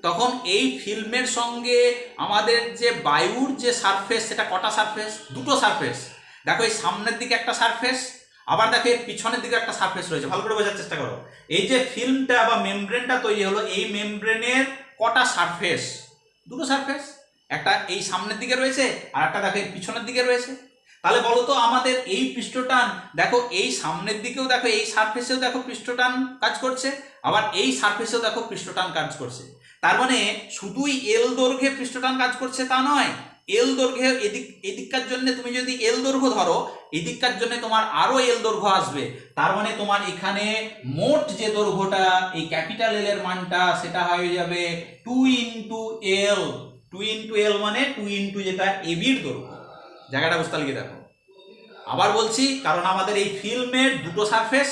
তখন এই ফিল্মের সঙ্গে আমাদের যে বায়ুর যে সারফেস, সেটা কটা সারফেস, দুটো সারফেস। দেখো এই সামনের দিকে একটা সারফেস, আবার দেখো এর পিছনের দিকে একটা সারফেস রয়েছে, ভালো করে বোঝার চেষ্টা করো। এই যে ফিল্মটা বা মেমব্রেনটা তৈরি হলো, এই মেমব্রেনের কটা সারফেস, দুটো সারফেস, একটা এই সামনের দিকে রয়েছে আর একটা দেখো এর পিছনের দিকে রয়েছে। তাহলে বলো তো আমাদের এই পৃষ্ঠটান, দেখো এই সামনের দিকেও দেখো এই সারফেসেও দেখো পৃষ্ঠটান কাজ করছে, আবার এই সারফেসেও দেখো পৃষ্ঠটান কাজ করছে। তার মানে শুধুই এল দৈর্ঘ্যে পৃষ্ঠটান কাজ করছে তা নয়, এল দৈর্ঘ্যে এদিককার জন্য তুমি যদি এল দৈর্ঘ্য ধরো, এদিককার জন্য তোমার আরো এল দৈর্ঘ্য আসবে। তার মানে তোমার এখানে মোট যে দৈর্ঘ্যটা, এই ক্যাপিটাল এল এর মানটা সেটা হয়ে যাবে 2 ইন্টু এল। 2 ইন্টু এল মানে 2 ইন্টু যেটা এবির দৈর্ঘ্য। জায়গাটা বুঝতে লিখে দেখো, আবার বলছি, কারণ আমাদের এই ফিল্মের দুটো সারফেস,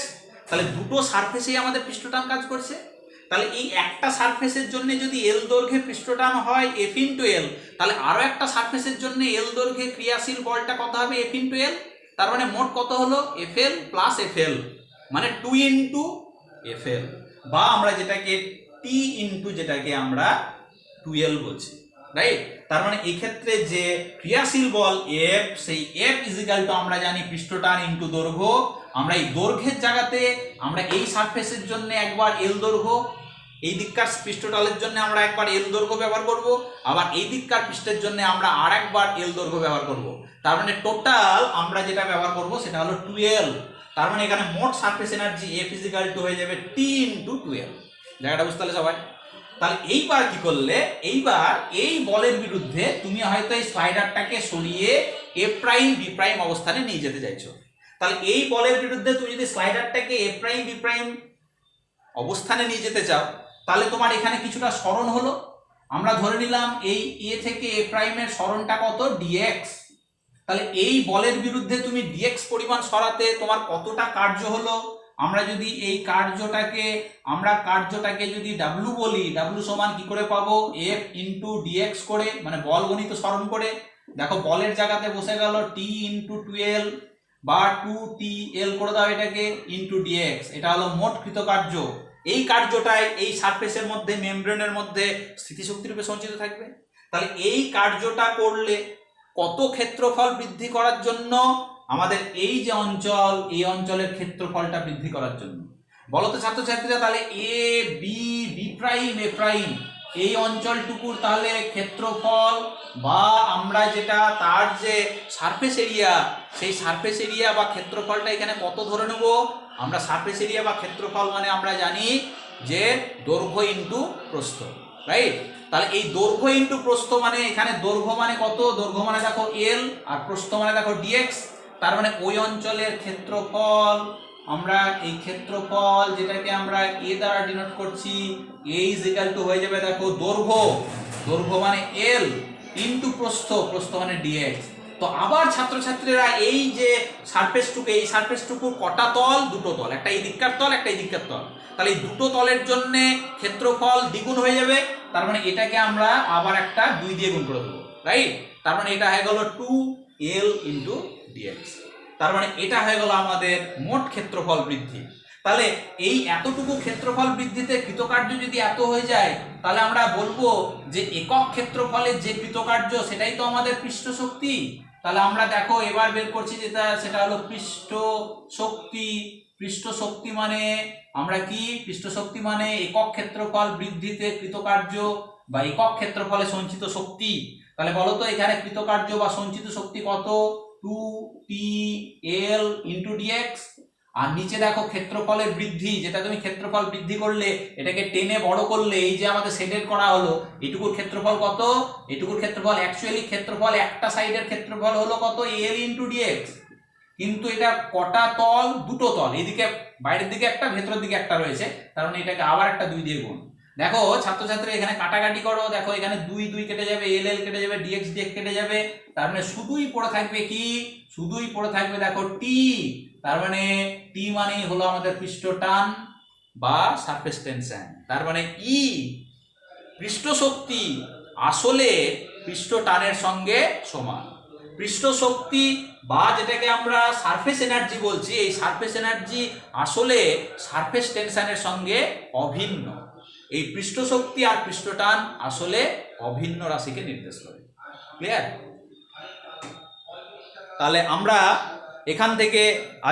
তাহলে দুটো সারফেসেই আমাদের পৃষ্ঠটান কাজ করছে। তাহলে এই একটা সারফেসের জন্য যদি এল দৈর্ঘ্যে পৃষ্ঠটান হয় এফ ইন্টু এল, তাহলে আরো একটা সারফেসের জন্য এল দৈর্ঘ্যে ক্রিয়াশীল বলটা কত হবে, এফ ইন্টু এল। তার মানে মোট কত হলো, F L plus F L, মানে 2 ইন্টু এফ এল, বা আমরা যেটাকে টি ইন্টু যেটাকে আমরা 2L বলছি, রাইট? তার মানে এই ক্ষেত্রে যে ক্রিয়াশীল বল এফ, সেই এফ ইজিক্যাল টু আমরা জানি পৃষ্ঠটান ইন্টু দৈর্ঘ্য। আমরা এই দৈর্ঘ্যের জায়গাতে আমরা এই সারফেসের জন্য একবার এল দৈর্ঘ্য, এই দিককার পৃষ্ঠটালের জন্য আমরা একবার এল দৈর্ঘ্য ব্যবহার করব, আবার এই দিককার পৃষ্ঠের জন্য আমরা আর একবার এল দৈর্ঘ্য ব্যবহার করব। তার মানে টোটাল আমরা যেটা ব্যবহার করব সেটা হলো 2L। তার মানে এখানে মোট surface energy F is equal to হয়ে যাবে টি ইন্টু 2L। জায়গাটা বুঝতে পারলে সবাই? তাহলে এইবার কি করলে, এইবার এই বলের বিরুদ্ধে তুমি হয়তো এই স্লাইডারটাকে সরিয়ে এ প্রাইম বি প্রাইম অবস্থানে নিয়ে যেতে চাইছো। তাহলে এই বলের বিরুদ্ধে তুমি যদি স্লাইডারটাকে এ প্রাইম বি প্রাইম অবস্থানে নিয়ে যেতে চাও, তাহলে তোমার এখানে কিছুটা সরণ হলো। আমরা ধরে নিলাম এই এ থেকে এ প্রাইমের সরণটা কত, ডিএক্স। তাহলে এই বলের বিরুদ্ধে তুমি ডিএক্স পরিমাণ সরাতে তোমার কতটা কার্য হলো, আমরা যদি এই কার্যটাকে যদি ডাব্লু বলি, ডাব্লু সমান কি করে পাবো, এফ ইন্টু ডিএক্স করে, মানে বল গণিত সরণ করে। দেখো বলের জায়গাতে বসে গেল টি ইন্টু 2L বা 2TL করে দাও এটাকে, ইন্টু ডিএক্স। এটা হলো মোট কৃতকার্য। এই কার্যটাই এই সারফেসের মধ্যে, মেমব্রেনের মধ্যে স্থিতিশক্তি রূপে সঞ্চিত থাকবে। তাহলে এই কার্যটা করলে কত ক্ষেত্রফল বৃদ্ধি করার জন্য, আমাদের এই যে অঞ্চল, এই অঞ্চলের ক্ষেত্রফলটা বৃদ্ধি করার জন্য। বলো তো ছাত্রছাত্রীরা, তাহলে A B B prime A prime এই অঞ্চলটুকুর তাহলে ক্ষেত্রফল, বা আমরা যেটা তার যে সারফেস এরিয়া, সেই সারফেস এরিয়া বা ক্ষেত্রফলটা এখানে কত ধরে নেব, আমরা সারফেস এরিয়া বা ক্ষেত্রফল মানে আমরা জানি যে দৈর্ঘ্য ইন্টু প্রস্থ, রাইট? তাহলে এই দৈর্ঘ্য ইন্টু প্রস্থ মানে এখানে দৈর্ঘ্য মানে কত, দৈর্ঘ্য মানে দেখো এল, আর প্রস্থ মানে দেখো ডিএক্স। তার মানে ওই অঞ্চলের ক্ষেত্রফল, আমরা এই ক্ষেত্রফল যেটাকে আমরা এ দ্বারা ডিনোট করছি, এ ইজ ইকুয়াল টু হয়ে যাবে দেখো দৈর্ঘ্য মানে এল ইন্টু প্রস্থ মানে ডিএক্স। তো আবার ছাত্রছাত্রীরা এই যে সারফেসটুকু, এই সারফেসটুকুর কটা তল, দুটো তল, একটা এই দিককার তল, একটা এই দিককার তল। তাহলে এই দুটো তলের জন্য ক্ষেত্রফল দ্বিগুণ হয়ে যাবে। তার মানে এটাকে আমরা আবার একটা 2 দিয়ে গুণ করে দেবো, রাইট? তার মানে এটা হয়ে গেল 2L ইন্টু ডিএক্স। তার মানে এটা হয়ে গেল আমাদের মোট ক্ষেত্রফল বৃদ্ধি। তাহলে এই এতটুকু ক্ষেত্রফল বৃদ্ধিতে কৃতকার্য যদি এত হয়ে যায়, তাহলে আমরা বলবো যে একক ক্ষেত্রফলের যে কৃতকার্য সেটাই তো আমাদের পৃষ্ঠ শক্তি। তাহলে আমরা দেখো এবার বের করছি যেটা, সেটা হলো পৃষ্ঠ শক্তি। পৃষ্ঠ শক্তি মানে আমরা কি, পৃষ্ঠ শক্তি মানে একক ক্ষেত্রফল বৃদ্ধিতে কৃতকার্য বা একক ক্ষেত্রফলে সঞ্চিত শক্তি। তাহলে বলো তো এখানে কৃতকার্য বা সঞ্চিত শক্তি কত? 2TL into dx. আর নিচে দেখো ক্ষেত্রফলের বৃদ্ধি, যেটা তুমি ক্ষেত্রফল বৃদ্ধি করলে এটাকে টেনে বড় করলে এই যে আমাদের শেডেড করা হলো, এটুকুর ক্ষেত্রফল কত? এটুকুর ক্ষেত্রফল অ্যাকচুয়ালি ক্ষেত্রফল একটা সাইডের ক্ষেত্রফল হলো কত? L into dx. কিন্তু এটা কটা তল? দুটো তল, এদিকে বাইরের দিকে একটা, ভেতরের দিকে একটা রয়েছে, তার মানে এটাকে আবার একটা 2 দিয়ে গুণ। দেখো ছাত্রছাত্রী এখানে কাটাকাটি করো, দেখো এখানে 2 কেটে যাবে, LL কেটে যাবে, ডিএক্স কেটে যাবে, তার মানে শুধুই পড়ে থাকবে কি? শুধুই পড়ে থাকবে দেখো টি। তার মানে টি মানে হলো আমাদের পৃষ্ঠ টান বা সারফেস টেনশন। তার মানে ই পৃষ্ঠ শক্তি আসলে পৃষ্ঠ টানের সঙ্গে সমান। পৃষ্ঠ শক্তি বা যেটাকে আমরা সারফেস এনার্জি বলছি, এই সারফেস এনার্জি আসলে সারফেস টেনশনের সঙ্গে অভিন্ন। এই পৃষ্ঠ শক্তি আর পৃষ্ঠ টান আসলে অভিন্ন রাশিকে নির্দেশ করে। ক্লিয়ার? তাহলে আমরা এখান থেকে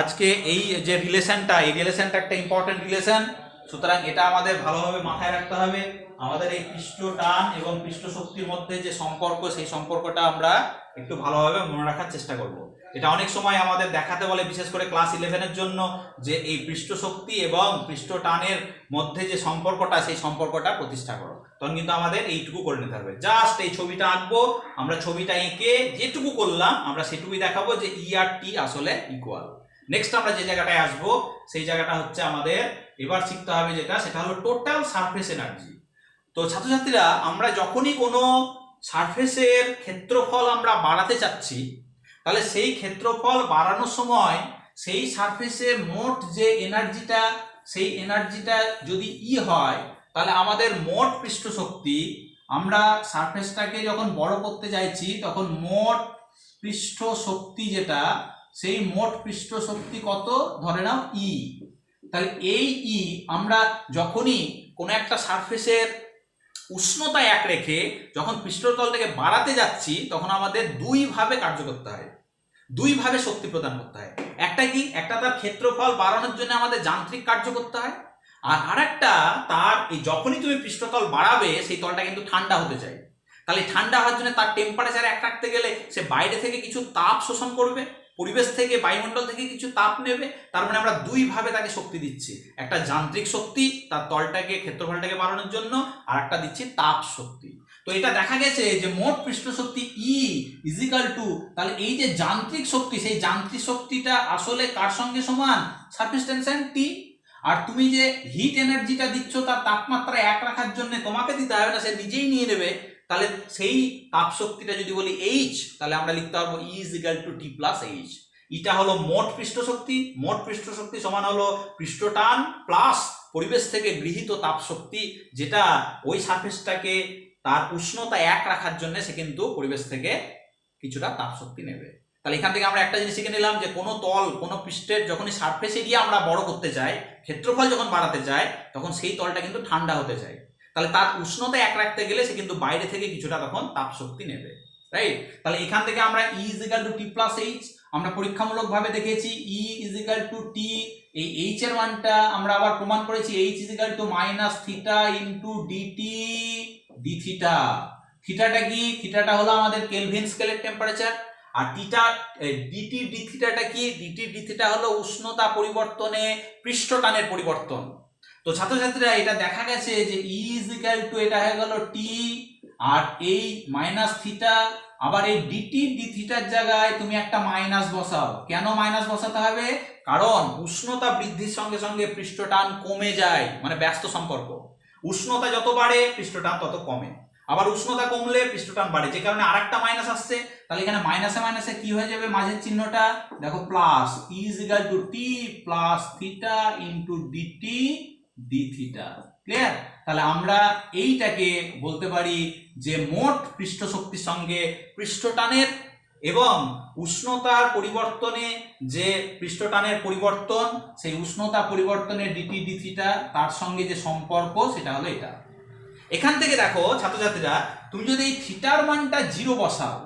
আজকে এই যে রিলেশনটা, এই রিলেশনটা একটা ইম্পর্টেন্ট রিলেশন, সুতরাং এটা আমাদের ভালোভাবে মাথায় রাখতে হবে। আমাদের এই পৃষ্ঠ টান এবং পৃষ্ঠ শক্তির মধ্যে যে সম্পর্ক, সেই সম্পর্কটা আমরা একটু ভালোভাবে মনে রাখার চেষ্টা করব। এটা অনেক সময় আমাদের দেখাতে বলে, বিশেষ করে ক্লাস 11-এর জন্য, যে এই পৃষ্ঠ শক্তি এবং পৃষ্ঠ টানের মধ্যে যে সম্পর্কটা, সেই সম্পর্কটা প্রতিষ্ঠা করো। তখন কিন্তু আমাদের এইটুকু করে নিতে হবে। জাস্ট এই ছবিটা আঁকবো, আমরা ছবিটা এঁকে যেটুকু করলাম আমরা সেটুকুই দেখাবো যে ই আর টি আসলে ইকুয়াল। নেক্সট আমরা যে জায়গাটায় আসবো সেই জায়গাটা হচ্ছে আমাদের এবার শিখতে হবে যেটা, সেটা হলো টোটাল সারফেস এনার্জি। তো ছাত্রছাত্রীরা আমরা যখনই কোনো সারফেসের ক্ষেত্রফল আমরা বাড়াতে চাচ্ছি, তাহলে সেই ক্ষেত্রফল বাড়ানোর সময় সেই সারফেসে মোট যে এনার্জিটা, সেই এনার্জিটা যদি ই হয়, তাহলে আমাদের মোট পৃষ্ঠ শক্তি, আমরা সারফেসটাকে যখন বড় করতে চাইছি তখন মোট পৃষ্ঠ শক্তি যেটা, সেই মোট পৃষ্ঠ শক্তি কত ধরে নাও ই। তাহলে এই ই আমরা যখনই কোনো একটা সারফেসের উষ্ণতা এক রেখে যখন পৃষ্ঠতলটাকে বাড়াতে যাচ্ছি, তখন আমাদের দুইভাবে কার্য করতে হয়, দুইভাবে শক্তি প্রদান করতে হয়। একটা কি, একটা তার ক্ষেত্রফল বাড়ানোর জন্য আমাদের যান্ত্রিক কার্য করতে হয়, আর আরেকটা তার এই যখনই তুমি পৃষ্ঠতল বাড়াবে সেই তলটা কিন্তু ঠান্ডা হতে চাই। তাহলে ঠান্ডা হওয়ার জন্য তার টেম্পারেচার এক রাখতে গেলে সে বাইরে থেকে কিছু তাপ শোষণ করবে, পরিবেশ থেকে, বায়ুমণ্ডল থেকে কিছু তাপ নেবে। তার মানে আমরা দুইভাবে তাকে শক্তি দিচ্ছি, একটা যান্ত্রিক শক্তি তার তলটাকে, ক্ষেত্রফলটাকে বাড়ানোর জন্য, আর একটা দিচ্ছি তাপ শক্তি। তো এটা দেখা গেছে যে মোট পৃষ্ঠ শক্তি ই ইজিক্যাল টু, তাহলে এই যে যান্ত্রিক শক্তি, সেই যান্ত্রিক শক্তিটা আসলে কার সঙ্গে সমান? সারফেস টেনশন টি। আর তুমি যে হিট এনার্জিটা দিচ্ছ তার তাপমাত্রা এক রাখার জন্য তোমাকে দিতে হবে না, সে নিজেই নিয়ে নেবে। তাহলে সেই তাপ শক্তিটা যদি বলি এইচ, তাহলে আমরা লিখতে পারবো E is equal to T plus H. এটা হলো মোট পৃষ্ঠ শক্তি। মোট পৃষ্ঠ শক্তি সমান হলো পৃষ্ঠ টান প্লাস পরিবেশ থেকে গৃহীত তাপ শক্তি, যেটা ওই সারফেসটাকে তার উষ্ণতা এক রাখার জন্য সে কিন্তু পরিবেশ থেকে কিছুটা তাপ শক্তি নেবে। তাহলে এখান থেকে আমরা একটা জিনিস শিখে নিলাম যে কোনো তল, কোনো পৃষ্ঠের যখনই সারফেস এরিয়া আমরা বড় করতে চাই, ক্ষেত্রফল যখন বাড়াতে চাই, তখন সেই তলটা কিন্তু ঠান্ডা হতে চায়। তাহলে তার উষ্ণতা এক রাখতে গেলে সে কিন্তু বাইরে থেকে কিছুটা তখন তাপ শক্তি নেবে, রাইট? তাহলে এখান থেকে আমরা E is equal to T plus H আমরা পরীক্ষামূলক ভাবে দেখেছি। E is equal to T, এই এইচ এর মানটা আমরা আবার প্রমাণ করেছি, H is equal to minus theta into DT d theta. থিটাটা কি? থিটাটা হলো আমাদের কেলভিন স্কেলের টেম্পারেচার। আর টিটা ডিটি ডি থিটাটা কি? ডিটি ডি থিটা হলো উষ্ণতা পরিবর্তনে পৃষ্ঠটানের পরিবর্তন। তো ছাত্রছাত্রীরা এটা দেখা গেছে যে ই ইজ ইকুয়াল টু, এটা হয়ে গেল টি, আর এই মাইনাস থিটা, আবার এই ডিটি ডি থিটার জায়গায় তুমি একটা মাইনাস বসাও। কেন মাইনাস বসাতে হবে? কারণ উষ্ণতা বৃদ্ধির সঙ্গে সঙ্গে পৃষ্ঠটান কমে যায়, মানে ব্যস্ত সম্পর্ক। উষ্ণতা যত বাড়ে পৃষ্ঠটান তত কমে, আবার উষ্ণতা কমলে পৃষ্ঠটান বাড়ে, যে কারণে আরেকটা মাইনাস আসছে। তাহলে এখানে মাইনাসে মাইনাসে কি হয়ে যাবে? মাঝের চিহ্নটা দেখো plus, e is equal to T plus theta into DT d theta. Clear? তাহলে আমরা এইটাকে বলতে পারি যে মোট পৃষ্ঠ শক্তির সঙ্গে পৃষ্ঠটানের এবং উষ্ণতার পরিবর্তনে যে পৃষ্ঠটানের পরিবর্তন, সেই উষ্ণতা পরিবর্তনের ডিটি ডি থিটা তার সঙ্গে যে সম্পর্ক সেটা হলো এটা। এখান থেকে দেখো ছাত্রছাত্রীরা, তুমি যদি এই থিটার মানটা 0 বসাও,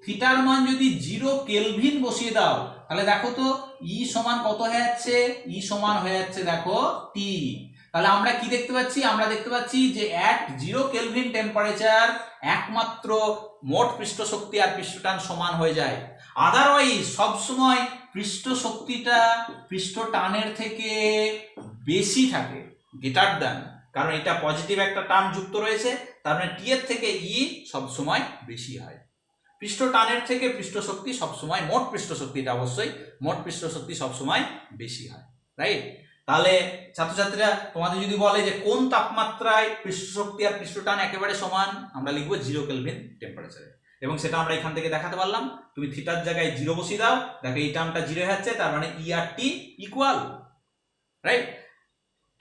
থিটার মান যদি 0 কেলভিন বসিয়ে দাও, তাহলে দেখো তো ই সমান কত হয়ে যাচ্ছে, ই সমান হয়ে যাচ্ছে দেখো টি। তাহলে আমরা কি দেখতে পাচ্ছি, আমরা দেখতে পাচ্ছি যে 0 কেলভিন টেম্পারেচার একমাত্র মোট পৃষ্ঠ শক্তি আর পৃষ্ঠটান সমান হয়ে যায়। আদারওয়াইজ সবসময় পৃষ্ঠ শক্তিটা পৃষ্ঠটানের থেকে বেশি থাকে, গ্রেটার দ্যান, কারণ এটা পজিটিভ একটা টার্ম যুক্ত রয়েছে, তার মানে টি এর থেকে ই সবসময় বেশি হয়। পৃষ্ঠ টানের থেকে পৃষ্ঠ শক্তি সবসময়, মোট পৃষ্ঠ শক্তিটা অবশ্যই, মোট পৃষ্ঠ শক্তি সবসময় বেশি হয়, রাইট? তাহলে ছাত্রছাত্রীরা, তোমাদের যদি বলে যে কোন তাপমাত্রায় পৃষ্ঠ শক্তি আর পৃষ্ঠ টান একেবারে সমান, আমরা লিখবো 0 কেলভিন টেম্পারেচারে, এবং সেটা আমরা এখান থেকে দেখাতে পারলাম। তুমি থিটার জায়গায় 0 বসিয়ে দাও, দেখো এই টার্মটা 0 হয়ে যাচ্ছে, তার মানে ই আর টি ইকুয়াল, রাইট?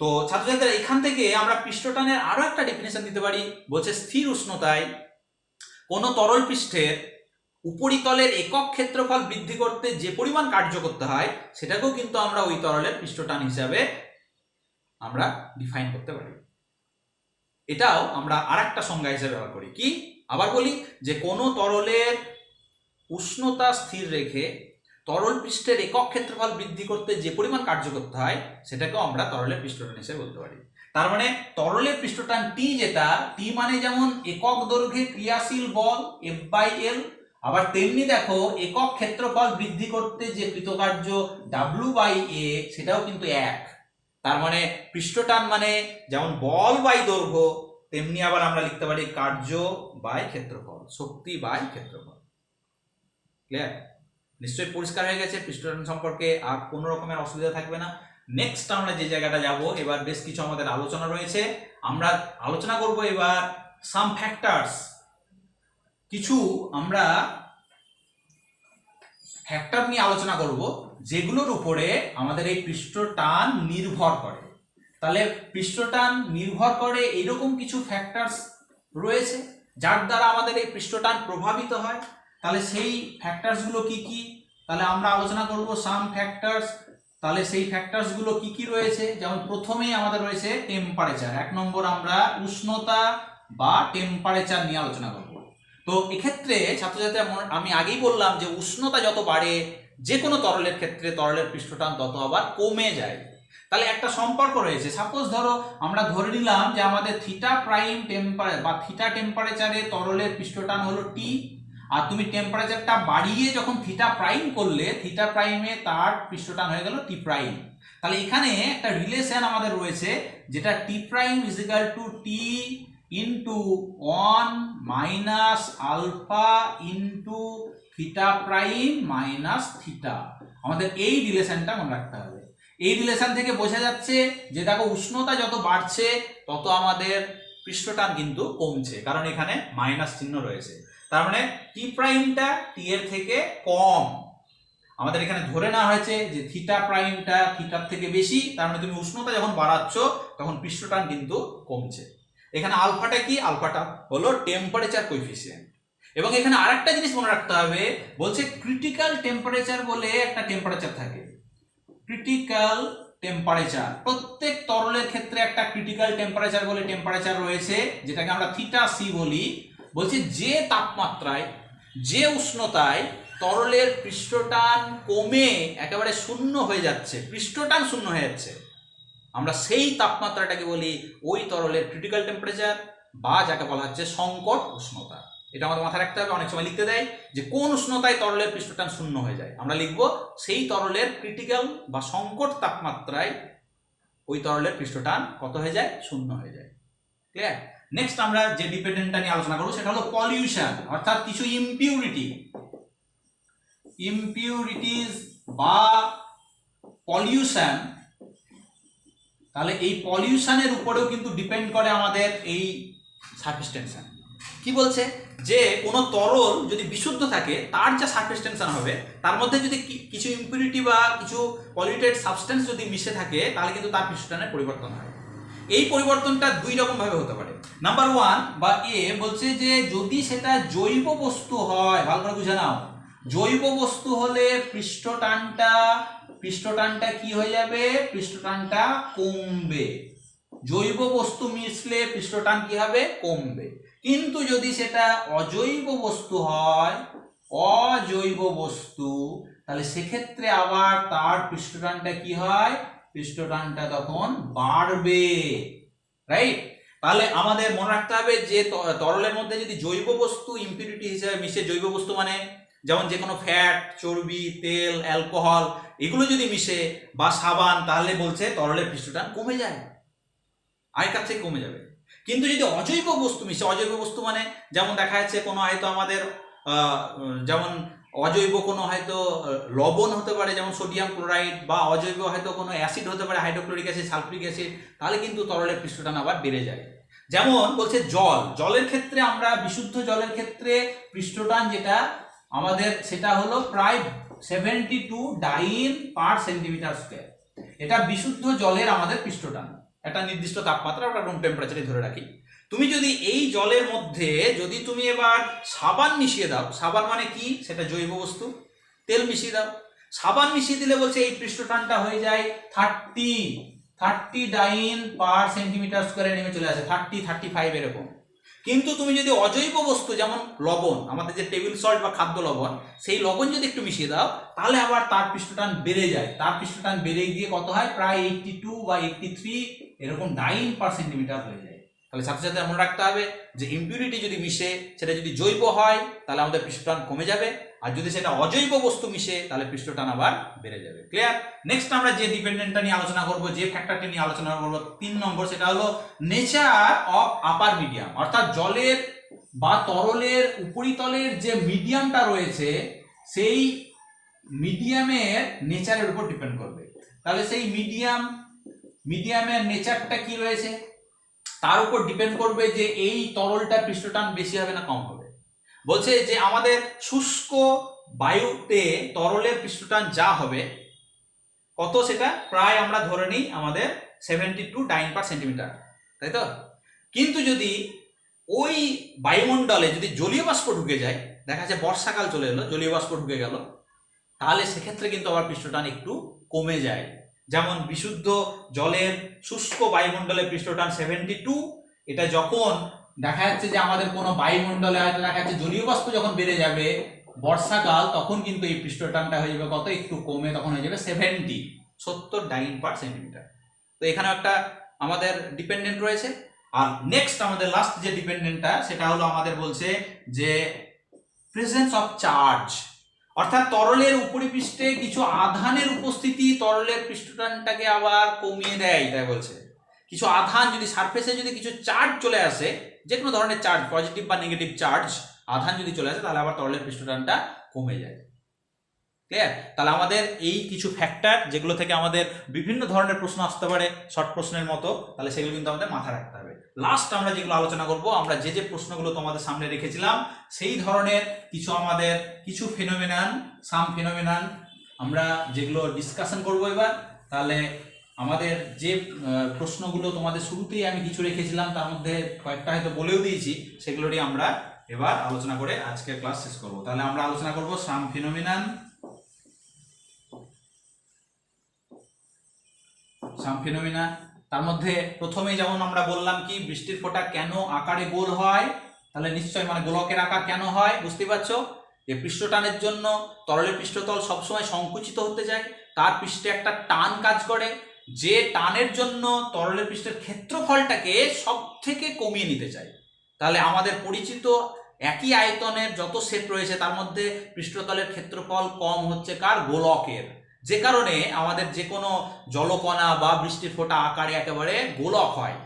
তো ছাত্রছাত্রীরা, এখান থেকে আমরা পৃষ্ঠটানের আরো একটা ডেফিনেশন দিতে পারি। বলছে স্থির উষ্ণতায় কোন তরল পৃষ্ঠের উপরিতলের একক ক্ষেত্রফল বৃদ্ধি করতে যে পরিমাণ কার্য করতে হয়, সেটাকেও কিন্তু আমরা ওই তরলের পৃষ্ঠটান হিসাবে আমরা ডিফাইন করতে পারি। এটাও আমরা আরেকটা সংজ্ঞা হিসেবে ব্যবহার করি। কি? আবার বলি যে কোনো তরলের উষ্ণতা স্থির রেখে তরল পৃষ্ঠের একক ক্ষেত্রফল বৃদ্ধি করতে যে পরিমাণ কার্য করতে হয়, সেটাকেও আমরা তরলের পৃষ্ঠটান হিসেবে বলতে পারি। তার মানে তরলের পৃষ্ঠটান টি, যেটা টি মানে যেমন একক দৈর্ঘ্যে ক্রিয়াশীল বল F/L, আবার তেমনি দেখো একক ক্ষেত্রফল বৃদ্ধি করতে যে কৃতকার্য W/A, সেটাও কিন্তু এক। তার মানে পৃষ্ঠটান মানে যেমন বল বাই দৈর্ঘ্য, তেমনি আবার আমরা লিখতে পারি কার্য বাই ক্ষেত্রফল, শক্তি বাই ক্ষেত্রফল। ক্লিয়ার? নিশ্চয়ই পরিষ্কার হয়ে গেছে পৃষ্ঠটান সম্পর্কে, আর কোনো রকমের অসুবিধা থাকবে না। নেক্সট আমরা যে জায়গাটা যাব, এবার বেশ কিছু আমাদের আলোচনা রয়েছে। আমরা আলোচনা করব এবার সাম ফ্যাক্টরস, কিছু আমরা ফ্যাক্টর নিয়ে আলোচনা করব যেগুলোর উপরে আমাদের এই পৃষ্ঠটান নির্ভর করে। তাহলে পৃষ্ঠটান নির্ভর করে এরকম কিছু ফ্যাক্টরস রয়েছে যার দ্বারা আমাদের এই পৃষ্ঠটান প্রভাবিত হয়। তাহলে সেই ফ্যাক্টরস গুলো কি কি, তাহলে আমরা আলোচনা করব সাম ফ্যাক্টরস। তাহলে সেই ফ্যাক্টরস গুলো কি কি রয়েছে, যেমন প্রথমেই আমাদের রয়েছে টেম্পারেচার। 1 নম্বর আমরা উষ্ণতা বা টেম্পারেচার নিয়ে আলোচনা করব। তো এক্ষেত্রে ছাত্রছাত্রীরা, আমি আগেই বললাম যে উষ্ণতা যত বাড়ে যে কোনো তরলের ক্ষেত্রে তরলের পৃষ্ঠটান তত আবার কমে যায়। তাহলে একটা সম্পর্ক রয়েছে। সাপোজ ধরো আমরা ধরে নিলাম যে আমাদের থিটা প্রাইম বা থিটা টেম্পারেচারে তরলের পৃষ্ঠটান হলো টি, আর তুমি টেম্পারেচারটা বাড়িয়ে যখন থিটা প্রাইম করলে, থিটা প্রাইমে তার পৃষ্ঠটান হয়ে গেল টি প্রাইম। তাহলে এখানে একটা রিলেশন আমাদের রয়েছে, যেটা T prime is equal to T into 1 minus alpha into theta prime minus theta. আমাদের এই রিলেশনটা মনে রাখতে হবে। এই রিলেশন থেকে বোঝা যাচ্ছে যে দেখো উষ্ণতা যত বাড়ছে তত আমাদের পৃষ্ঠটান কিন্তু কমছে, কারণ এখানে মাইনাস চিহ্ন রয়েছে। তার মানে টি প্রাইমটা টি এর থেকে কম। আমাদের এখানে ধরে নেওয়া হয়েছে যে থিটা প্রাইমটা থিটার থেকে বেশি, তার মানে তুমি উষ্ণতা যখন বাড়াচ্ছ তখন পৃষ্ঠটান কিন্তু কমছে। এখানে আলফাটা কি? আলফাটা হলো টেম্পারেচার কোএফিসিয়েন্ট। এবং এখানে আরেকটা জিনিস মনে রাখতে হবে, বলছে ক্রিটিক্যাল টেম্পারেচার বলে একটা টেম্পারেচার থাকে। ক্রিটিক্যাল টেম্পারেচার, প্রত্যেক তরলের ক্ষেত্রে একটা ক্রিটিক্যাল টেম্পারেচার বলে টেম্পারেচার রয়েছে, যেটাকে আমরা থিটা সি বলি। বলছে যে তাপমাত্রায়, যে উষ্ণতায় তরলের পৃষ্ঠটান কমে একেবারে শূন্য হয়ে যাচ্ছে, পৃষ্ঠটান শূন্য হয়ে যাচ্ছে, আমরা সেই তাপমাত্রাটাকে বলি ওই তরলের ক্রিটিক্যাল টেম্পারেচার, বা যাকে বলা হচ্ছে সংকট উষ্ণতা। এটা আমাদের মাথায় রাখতে হবে। অনেক সময় লিখতে দেয় যে কোন উষ্ণতায় তরলের পৃষ্ঠটান শূন্য হয়ে যায়, আমরা লিখবো সেই তরলের ক্রিটিক্যাল বা সংকট তাপমাত্রায় ওই তরলের পৃষ্ঠটান কত হয়ে যায়? শূন্য হয়ে যায়। ক্লিয়ার? নেক্সট আমরা যে ডিপেন্ডেন্টটা নিয়ে আলোচনা করবো সেটা হলো পলিউশন, অর্থাৎ কিছু ইমপিউরিটিজ বা পলিউশন। তাহলে এই পলিউশনের উপরেও কিন্তু ডিপেন্ড করে আমাদের এই সারফেস টেনশন। কি বলছে? যে কোনো তরল যদি বিশুদ্ধ থাকে, তার যা সারফেস টেনশন হবে, তার মধ্যে যদি কিছু ইমপিউরিটি বা কিছু পলিউটেড সাবস্টেন্স যদি মিশে থাকে, তাহলে কিন্তু তার পৃষ্ঠটানের পরিবর্তন হয়। এই পরিবর্তনটা দুই রকম ভাবে হতে পারে। নাম্বার 1 বা এ বলছে যে যদি সেটা জৈব বস্তু হয়, ভালো করে বুঝে নাও, জৈব বস্তু হলে পৃষ্ঠটানটা কি হয়ে যাবে, পৃষ্ঠটানটা কমবে। জৈব বস্তু মিশলে পৃষ্ঠটান কি হবে, কমবে। কিন্তু যদি সেটা অজৈব বস্তু হয়, অজৈব বস্তু, তাহলে সেক্ষেত্রে আবার তার পৃষ্ঠটানটা কি হয়, পৃষ্ঠটানটা তখন বাড়বে, রাইট। তাহলে আমাদের মনে রাখতে হবে যে তরলের মধ্যে যদি জৈব বস্তু ইম্পিউরিটি হিসেবে মিশে, জৈব বস্তু মানে যেমন যে কোনো ফ্যাট, চর্বি, তেল, অ্যালকোহল, এগুলো যদি মিশে বা সাবান, তাহলে বলছে তরলের পৃষ্ঠটান কমে যায়, আগেকার থেকে কমে যাবে। কিন্তু যদি অজৈব বস্তু মিশে, অজৈব বস্তু মানে যেমন দেখা যাচ্ছে কোনো হয়তো আমাদের যেমন অজৈব কোনো হয়তো লবণ হতে পারে যেমন সোডিয়াম ক্লোরাইড, বা অজৈব হয়তো কোনো অ্যাসিড হতে পারে হাইড্রোক্লোরিক অ্যাসিড, সালফিউরিক অ্যাসিড, তাহলে কিন্তু তরলের পৃষ্ঠটান আবার বেড়ে যায়। যেমন বলছে জলের ক্ষেত্রে, আমরা বিশুদ্ধ জলের ক্ষেত্রে পৃষ্ঠটান যেটা আমাদের সেটা হলো প্রায় 72 ডাইন পার সেন্টিমিটার স্কয়ার। এটা বিশুদ্ধ জলের আমাদের পৃষ্ঠটান, একটা নির্দিষ্ট তাপমাত্রা, আমরা রুম টেম্পারেচারে ধরে রাখি। তুমি যদি এই জলের মধ্যে যদি তুমি এবার সাবান মিশিয়ে দাও, সাবান মানে কি, সেটা জৈব বস্তু, তেল মিশিয়ে দাও, সাবান মিশিয়ে দিলে বলছে এই পৃষ্ঠটানটা হয়ে যায় 30 ডাইন পার সেন্টিমিটার স্কয়ারে নেমে চলে আসে, 35 এরকম। কিন্তু তুমি যদি অজৈব বস্তু যেমন লবণ, আমাদের যে টেবিল সল্ট বা খাদ্য লবণ, সেই লবণ যদি একটু মিশিয়ে দাও, তাহলে আবার তার পৃষ্ঠটান বেড়ে যায়, তার পৃষ্ঠটান বেড়ে গিয়ে কত হয়, প্রায় 82 বা 83 এরকম ডাইন পার সেন্টিমিটার হয়ে যায়। তাহলে সাথে সাথে মনে রাখতে হবে যে ইম্পিউরিটি যদি মিশে, সেটা যদি জৈব হয় তাহলে আমাদের পৃষ্ঠটান কমে যাবে, আর যদি সেটা অজৈব বস্তু মিশে তাহলে পৃষ্ঠটান আবার বেড়ে যাবে। ক্লিয়ার? নেক্সট আমরা যে ডিপেন্ডেন্টটা নিয়ে আলোচনা করব, যে ফ্যাক্টরটি নিয়ে আলোচনা করব 3 নম্বর, সেটা হলো নেচার অফ আপার মিডিয়াম, অর্থাৎ জলের বা তরলের উপরিতলের যে মিডিয়ামটা রয়েছে, সেই মিডিয়ামের নেচারের উপর ডিপেন্ড করবে। তাহলে সেই মিডিয়ামের নেচারটা কি রয়েছে, তার উপর ডিপেন্ড করবে যে এই তরলটা পৃষ্ঠটান বেশি হবে না কম হবে। বলছে যে আমাদের শুষ্ক বায়ুতে তরলের পৃষ্ঠটান যা হবে কত, সেটা প্রায় আমরা ধরে নিই আমাদের 72 ডাইন পার সেন্টিমিটার, তাই তো। কিন্তু যদি ওই বায়ুমণ্ডলে যদি জলীয় বাষ্প ঢুকে যায়, দেখা যাচ্ছে বর্ষাকাল চলে এলো, জলীয় বাষ্প ঢুকে গেল, তাহলে সেক্ষেত্রে কিন্তু আবার পৃষ্ঠটান একটু কমে যায়। যেমন বিশুদ্ধ জলের শুষ্ক বায়ুমণ্ডলের পৃষ্ঠটান 72, এটা যখন দেখা যাচ্ছে যে আমাদের কোনো বায়ুমণ্ডলে হয়তো দেখা যাচ্ছে জলীয় বাষ্প যখন বেড়ে যাবে বর্ষাকাল, তখন কিন্তু এই পৃষ্ঠটানটা হয়ে যাবে কত, একটু কমে, তখন হয়ে যাবে 70 ডাইন পার সেন্টিমিটার। তো এখানে একটা আমাদের ডিপেন্ডেন্ট রয়েছে। আর নেক্সট আমাদের লাস্ট যে ডিপেন্ডেন্টটা, সেটা হলো আমাদের বলছে যে প্রেজেন্স অফ চার্জ, অর্থাৎ তরলের উপরিপৃষ্ঠে কিছু আধানের উপস্থিতি তরলের পৃষ্ঠটানটাকে আবার কমিয়ে দেয়। তাই বলছে কিছু আধান যদি সারফেসে যদি কিছু চার্জ চলে আসে, যে কোনো ধরনের চার্জ, পজিটিভ বা নেগেটিভ চার্জ, আধান যদি চলে আসে, তাহলে আবার তরলের পৃষ্ঠটানটা কমে যায়। ক্লিয়ার? তাহলে আমাদের এই কিছু ফ্যাক্টর, যেগুলো থেকে আমাদের বিভিন্ন ধরনের প্রশ্ন আসতে পারে শর্ট প্রশ্নের মতো, তাহলে সেগুলো কিন্তু আমাদের মাথায় রাখতে হবে। লাস্ট আমরা যেগুলো আলোচনা করব, আমরা যে প্রশ্নগুলো তোমাদের সামনে রেখেছিলাম সেই ধরনের কিছু সাম ফেনোমেনন আমরা যেগুলো ডিসকাশন করব এবার। তাহলে আমাদের যে প্রশ্নগুলো তোমাদের শুরুতেই আমি কিছু রেখেছিলাম, তার মধ্যে কয়েকটা হয়তো বলেও দিয়েছি, সেগুলোরই আমরা এবার আলোচনা করে আজকের ক্লাস শেষ করব। তাহলে আমরা আলোচনা করব সাম ফেনোমেনন, তার মধ্যে প্রথমেই যেমন আমরা বললাম কি, বৃষ্টির ফোঁটা কেন আকারে গোল হয়, তাহলে নিশ্চয় মানে গোলকের আকার কেন হয়, বুঝতে পারছো যে পৃষ্ঠটানের জন্য তরলের পৃষ্ঠতল সবসময় সংকুচিত হতে যায়, তার পৃষ্ঠে একটা টান কাজ করে, যে টানের জন্য তরলের পৃষ্ঠের ক্ষেত্রফলটাকে সব থেকে কমিয়ে নিতে চায়। তাহলে আমাদের পরিচিত একই আয়তনের যত সেট রয়েছে তার মধ্যে পৃষ্ঠতলের ক্ষেত্রফল কম হচ্ছে কার, গোলকের, যে কারণে আমাদের যে কোনো জলকণা বা বৃষ্টির ফোঁটা আকারে একেবারে গোলক হয়।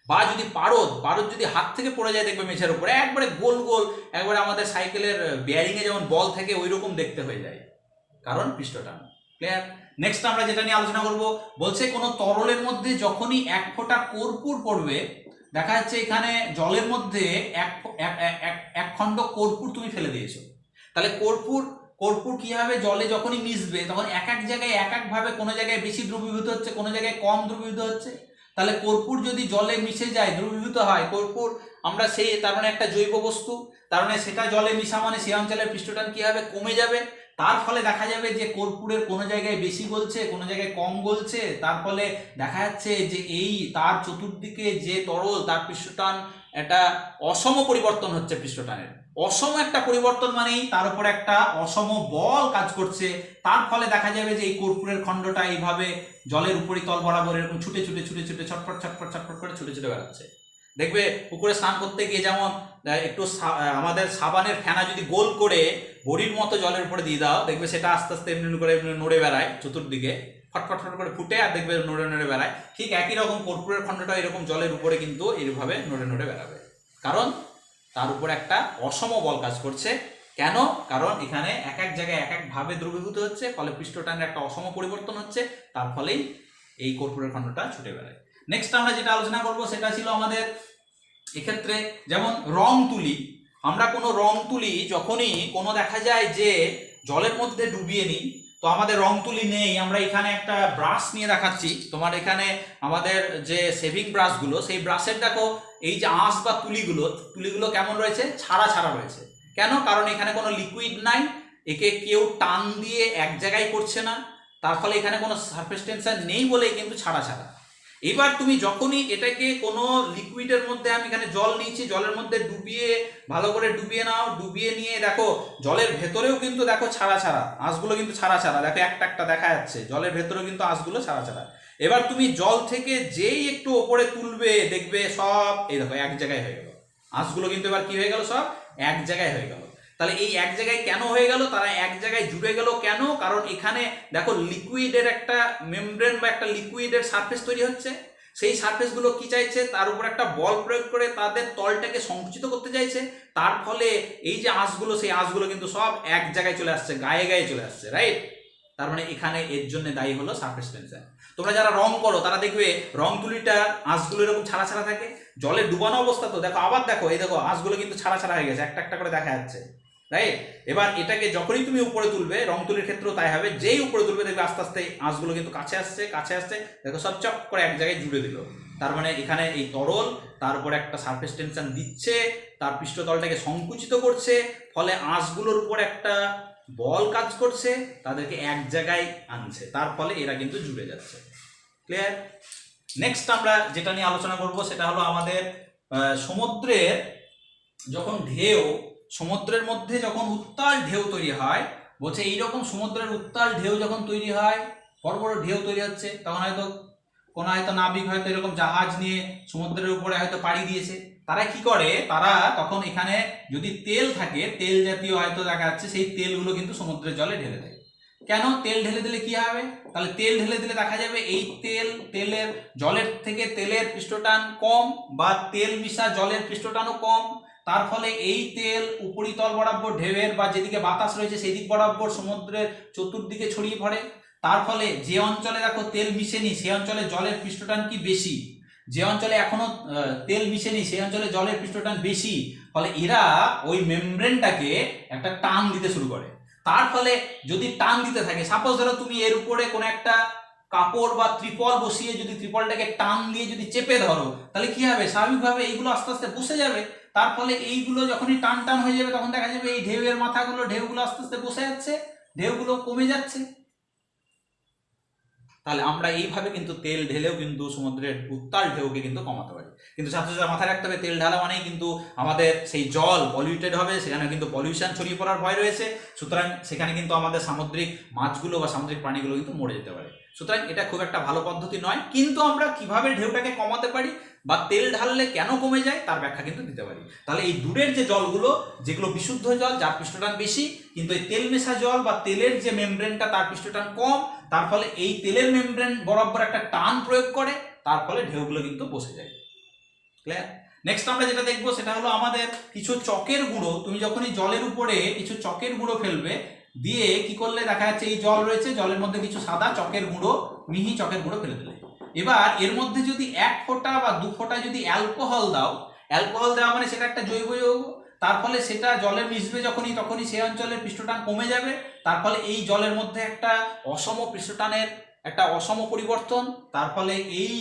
বা যদি পারদ যদি হাত থেকে পড়ে যায়, দেখবে মেঝের উপরে একবারে গোল গোল, একবারে আমাদের সাইকেলের বেয়ারিং এ যেমন বল থেকে ওই রকম দেখতে হয়ে যায়, কারণ পৃষ্ঠটান। ক্লিয়ার? নেক্সট আমরা যেটা নিয়ে আলোচনা করব, বলছে কোনো তরলের মধ্যে যখনই এক ফোঁটা কর্পূর পড়বে, দেখা যাচ্ছে এখানে জলের মধ্যে এক খণ্ড কর্পূর তুমি ফেলে দিয়েছো, তাহলে কর্পূর কি হবে, জলে যখনই মিশবে তখন এক এক জায়গায় এক এক ভাবে, কোনো জায়গায় বেশি দ্রবীভূত হচ্ছে, কোনো জায়গায় কম দ্রবীভূত হচ্ছে। তাহলে কর্পূর যদি জলে মিশে যায়, দ্রবীভূত হয়, কর্পূর আমরা সেই তার মানে একটা জৈব বস্তু, তার মানে সেটা জলে মিশা মানে সেই অঞ্চলের পৃষ্ঠটান কি হবে, কমে যাবে। তার ফলে দেখা যাবে যে কর্পূরের কোনো জায়গায় বেশি গলছে, কোনো জায়গায় কম গলছে। তার ফলে দেখা যাচ্ছে যে এই তার চতুর্দিকে যে তরল তার পৃষ্ঠটান একটা অসম পরিবর্তন হচ্ছে, পৃষ্ঠটানের অসম একটা পরিবর্তন মানেই তার উপর একটা অসম বল কাজ করছে। তার ফলে দেখা যাবে যে এই কর্পূরের খণ্ডটা এইভাবে জলের উপরিতল বরাবর এরকম ছুটে ছুটে ছুটে ছুটে ছটফট ছটফট ছটফট করে ছুটে ছুটে বেড়াচ্ছে। দেখবে পুকুরে স্নান করতে গিয়ে যেমন একটু আমাদের সাবানের ফেনা যদি গোল করে বড়ির মতো জলের উপরে দিয়ে দাও, দেখবে সেটা আস্তে আস্তে এমনি করে এমনি নড়ে বেড়ায় চতুর্দিকে, ফটফট ফট করে ফুটে, আর দেখবে নড়ে নড়ে বেড়ায়। ঠিক একই রকম কর্পূরের খণ্ডটা এরকম জলের উপরে কিন্তু এইভাবে নড়ে নড়ে বেড়াবে, কারণ তার উপর একটা অসম বল কাজ করছে। কেন? কারণ এখানে এক এক জায়গায় এক এক ভাবে দ্রবীভূত হচ্ছে, ফলে পৃষ্ঠটানের একটা অসম পরিবর্তন হচ্ছে, তার ফলেই এই কর্পূরের খণ্ডটা ছুটে বেড়ায়। নেক্সট আমরা যেটা আলোচনা করব সেটা ছিল আমাদের এক্ষেত্রে যেমন রং তুলি। আমরা কোনো রং তুলি যখনই কোনো দেখা যায় যে জলের মধ্যে ডুবিয়ে নিই, তো আমাদের রং তুলি নেই, আমরা এখানে একটা ব্রাশ নিয়ে দেখাচ্ছি তোমার। এখানে আমাদের যে সেভিং ব্রাশগুলো, সেই ব্রাশের দেখো এই যে আঁশ বা তুলিগুলো কেমন রয়েছে, ছাড়া ছাড়া রয়েছে। কেন? কারণ এখানে কোনো লিকুইড নাই, একে কেউ টান দিয়ে এক জায়গায় করছে না, তার ফলে এখানে কোনো সারফেস টেনশন নেই বলেই কিন্তু ছাড়া ছাড়া। এবার তুমি যখনই এটাকে কোনো লিকুইডের মধ্যে, আমি এখানে জল নিয়েছি, জলের মধ্যে ডুবিয়ে ভালো করে ডুবিয়ে নাও, ডুবিয়ে নিয়ে দেখো জলের ভেতরেও কিন্তু দেখো ছাড়া ছাড়া আঁশগুলো কিন্তু ছাড়া ছাড়া, দেখো একটা একটা দেখা যাচ্ছে, জলের ভেতরেও কিন্তু আঁশগুলো ছাড়া ছাড়া। এবার তুমি জল থেকে যেই একটু ওপরে তুলবে, দেখবে সব এই দেখো এক জায়গায় হয়ে গেল, আঁশগুলো কিন্তু এবার কি হয়ে গেল, সব এক জায়গায় হয়ে গেল। তাহলে এই এক জায়গায় কেন হয়ে গেল, তারা এক জায়গায় জুড়ে গেল কেন? কারণ এখানে দেখো লিকুইডের একটা মেমব্রেন বা একটা লিকুইডের সারফেস তৈরি হচ্ছে। সেই সারফেসগুলো কি চাইছে, তার উপর একটা বল প্রয়োগ করে তাদের তলটাকে সংকুচিত করতে চাইছে। তার ফলে এই যে আঁশগুলো, সেই আঁশগুলো কিন্তু সব এক জায়গায় চলে আসছে, গায়ে গায়ে চলে আসছে, রাইট? তার মানে এখানে এর জন্য দায়ী হলো সারফেস টেনশন। তোমরা যারা রং করো তারা দেখবে রং তুলিটার আঁশগুলো এরকম ছাড়া ছাড়া থাকে, জলে ডুবানো অবস্থা তো দেখো, আবার দেখো এই দেখো আঁশগুলো কিন্তু ছাড়া ছাড়া হয়ে গেছে, একটা একটা করে দেখা যাচ্ছে, রাইট? এবার এটাকে যখনই তুমি উপরে তুলবে, রং তুলির ক্ষেত্রেও তাই হবে, যেই উপরে তুলবে দেখবে আস্তে আস্তে আঁশগুলো কিন্তু কাছে আসছে কাছে আসছে, দেখো সব চপ করে এক জায়গায় জুড়ে দিল। তার মানে এখানে এই তরল তার উপরে একটা সারফেস টেনশন দিচ্ছে, তার পৃষ্ঠতলটাকে সংকুচিত করছে, ফলে আঁশগুলোর উপর একটা বল কাজ করছে, তাদেরকে এক জায়গায় আনছে, তার ফলে এরা কিন্তু জুড়ে যাচ্ছে। ক্লিয়ার? নেক্সট আমরা যেটা নিয়ে আলোচনা করব সেটা হলো আমাদের সমুদ্রের যখন ঢেউ, সমুদ্রের মধ্যে যখন উত্তাল ঢেউ তৈরি হয়, বলছে এইরকম সমুদ্রের উত্তাল ঢেউ যখন তৈরি হয়, বড় বড় ঢেউ তৈরি হচ্ছে, তখন হয়তো কোনো হয়তো নাবিক হয়তো এরকম জাহাজ নিয়ে সমুদ্রের উপরে হয়তো পাড়ি দিয়েছে। তারা কি করে, তারা তখন এখানে যদি তেল থাকে, তেল জাতীয় হয়তো দেখা যাচ্ছে, সেই তেলগুলো কিন্তু সমুদ্রের জলে ঢেলে দেয়। কেন? তেল ঢেলে দিলে কি হবে? তাহলে তেল ঢেলে দিলে দেখা যাবে এই তেলের জলের থেকে তেলের পৃষ্ঠটান কম, বা তেল মিশা জলের পৃষ্ঠটানও কম। তার ফলে এই তেল উপরিতল বরাবর ঢেউয়ের বা যেদিকে বাতাস রয়েছে সেই দিক বরাবর সমুদ্রের চতুর্দিকে ছড়িয়ে পড়ে। তার ফলে যে অঞ্চলে দেখো তেল মিশেনি সেই অঞ্চলে জলের পৃষ্ঠটান কি বেশি, যে অঞ্চলে এখনো তেল মিশেনি সেই অঞ্চলে জলের পৃষ্ঠটান বেশি। ফলে এরা ওই মেমব্রেনটাকে একটা টান দিতে শুরু করে। তার ফলে যদি টান দিতে থাকে, সাপোজ ধরো তুমি এর উপরে কোনো একটা কাপড় বা ত্রিপল বসিয়ে যদি ত্রিপলটাকে টান দিয়ে যদি চেপে ধরো, তাহলে কি হবে, স্বাভাবিকভাবে এইগুলো আস্তে আস্তে বসে যাবে। তার ফলে এইগুলো যখনই টান টান হয়ে যাবে, তখন দেখা যাবে এই ঢেউয়ের ঢেউগুলো আস্তে আস্তে বসে যাচ্ছে, ঢেউগুলো কমে যাচ্ছে। তাহলে আমরা এইভাবে কিন্তু তেল ঢেলেও কিন্তু সমুদ্রের উত্তাল ঢেউকে কিন্তু কমাতে পারি। কিন্তু ছাত্রছাত্রীরা মাথায় রাখতে হবে, তেল ঢালা মানেই কিন্তু আমাদের সেই জল পলিউটেড হবে, সেখানে কিন্তু পলিউশন ছড়িয়ে পড়ার ভয় রয়েছে। সুতরাং সেখানে কিন্তু আমাদের সামুদ্রিক মাছগুলো বা সামুদ্রিক প্রাণীগুলো কিন্তু মরে যেতে পারে। সুতরাং এটা খুব একটা ভালো পদ্ধতি নয়। কিন্তু আমরা কিভাবে ঢেউটাকে কমাতে পারি বা তেল ঢাললে কেন কমে যায় তার ব্যাখ্যা কিন্তু দিতে পারি। তাহলে এই দূরের যে জলগুলো, যেগুলো বিশুদ্ধ জল, যার পৃষ্ঠটান বেশি, কিন্তু এই তেল মেশা জল বা তেলের যে মেমব্রেনটা তার পৃষ্ঠটান কম, তার ফলে এই তেলের মেমব্রেন বরাবর একটা টান প্রয়োগ করে, তার ফলে ঢেউগুলো কিন্তু বসে যায়। ক্লিয়ার? নেক্সট আমরা যেটা দেখবো সেটা হলো আমাদের কিছু চকের গুঁড়ো। তুমি যখনই জলের উপরে কিছু চকের গুঁড়ো ফেলবে, দিয়ে কি করলে দেখা যাচ্ছে এই জল রয়েছে, জলের মধ্যে কিছু সাদা চকের গুঁড়ো, মিহি চকের গুঁড়ো ফেলে দিলে, এবার এর মধ্যে যদি 1 ফোঁটা বা 2 ফোঁটা যদি অ্যালকোহল দাও, অ্যালকোহল দেওয়া মানে সেটা একটা জৈব যৌগ, তার ফলে সেটা জলে মিশবে যখনই, তখনই সেই অঞ্চলের পৃষ্ঠটান কমে যাবে। তার ফলে এই জলের মধ্যে একটা অসম পৃষ্ঠটানের একটা অসম পরিবর্তন, তার ফলে এই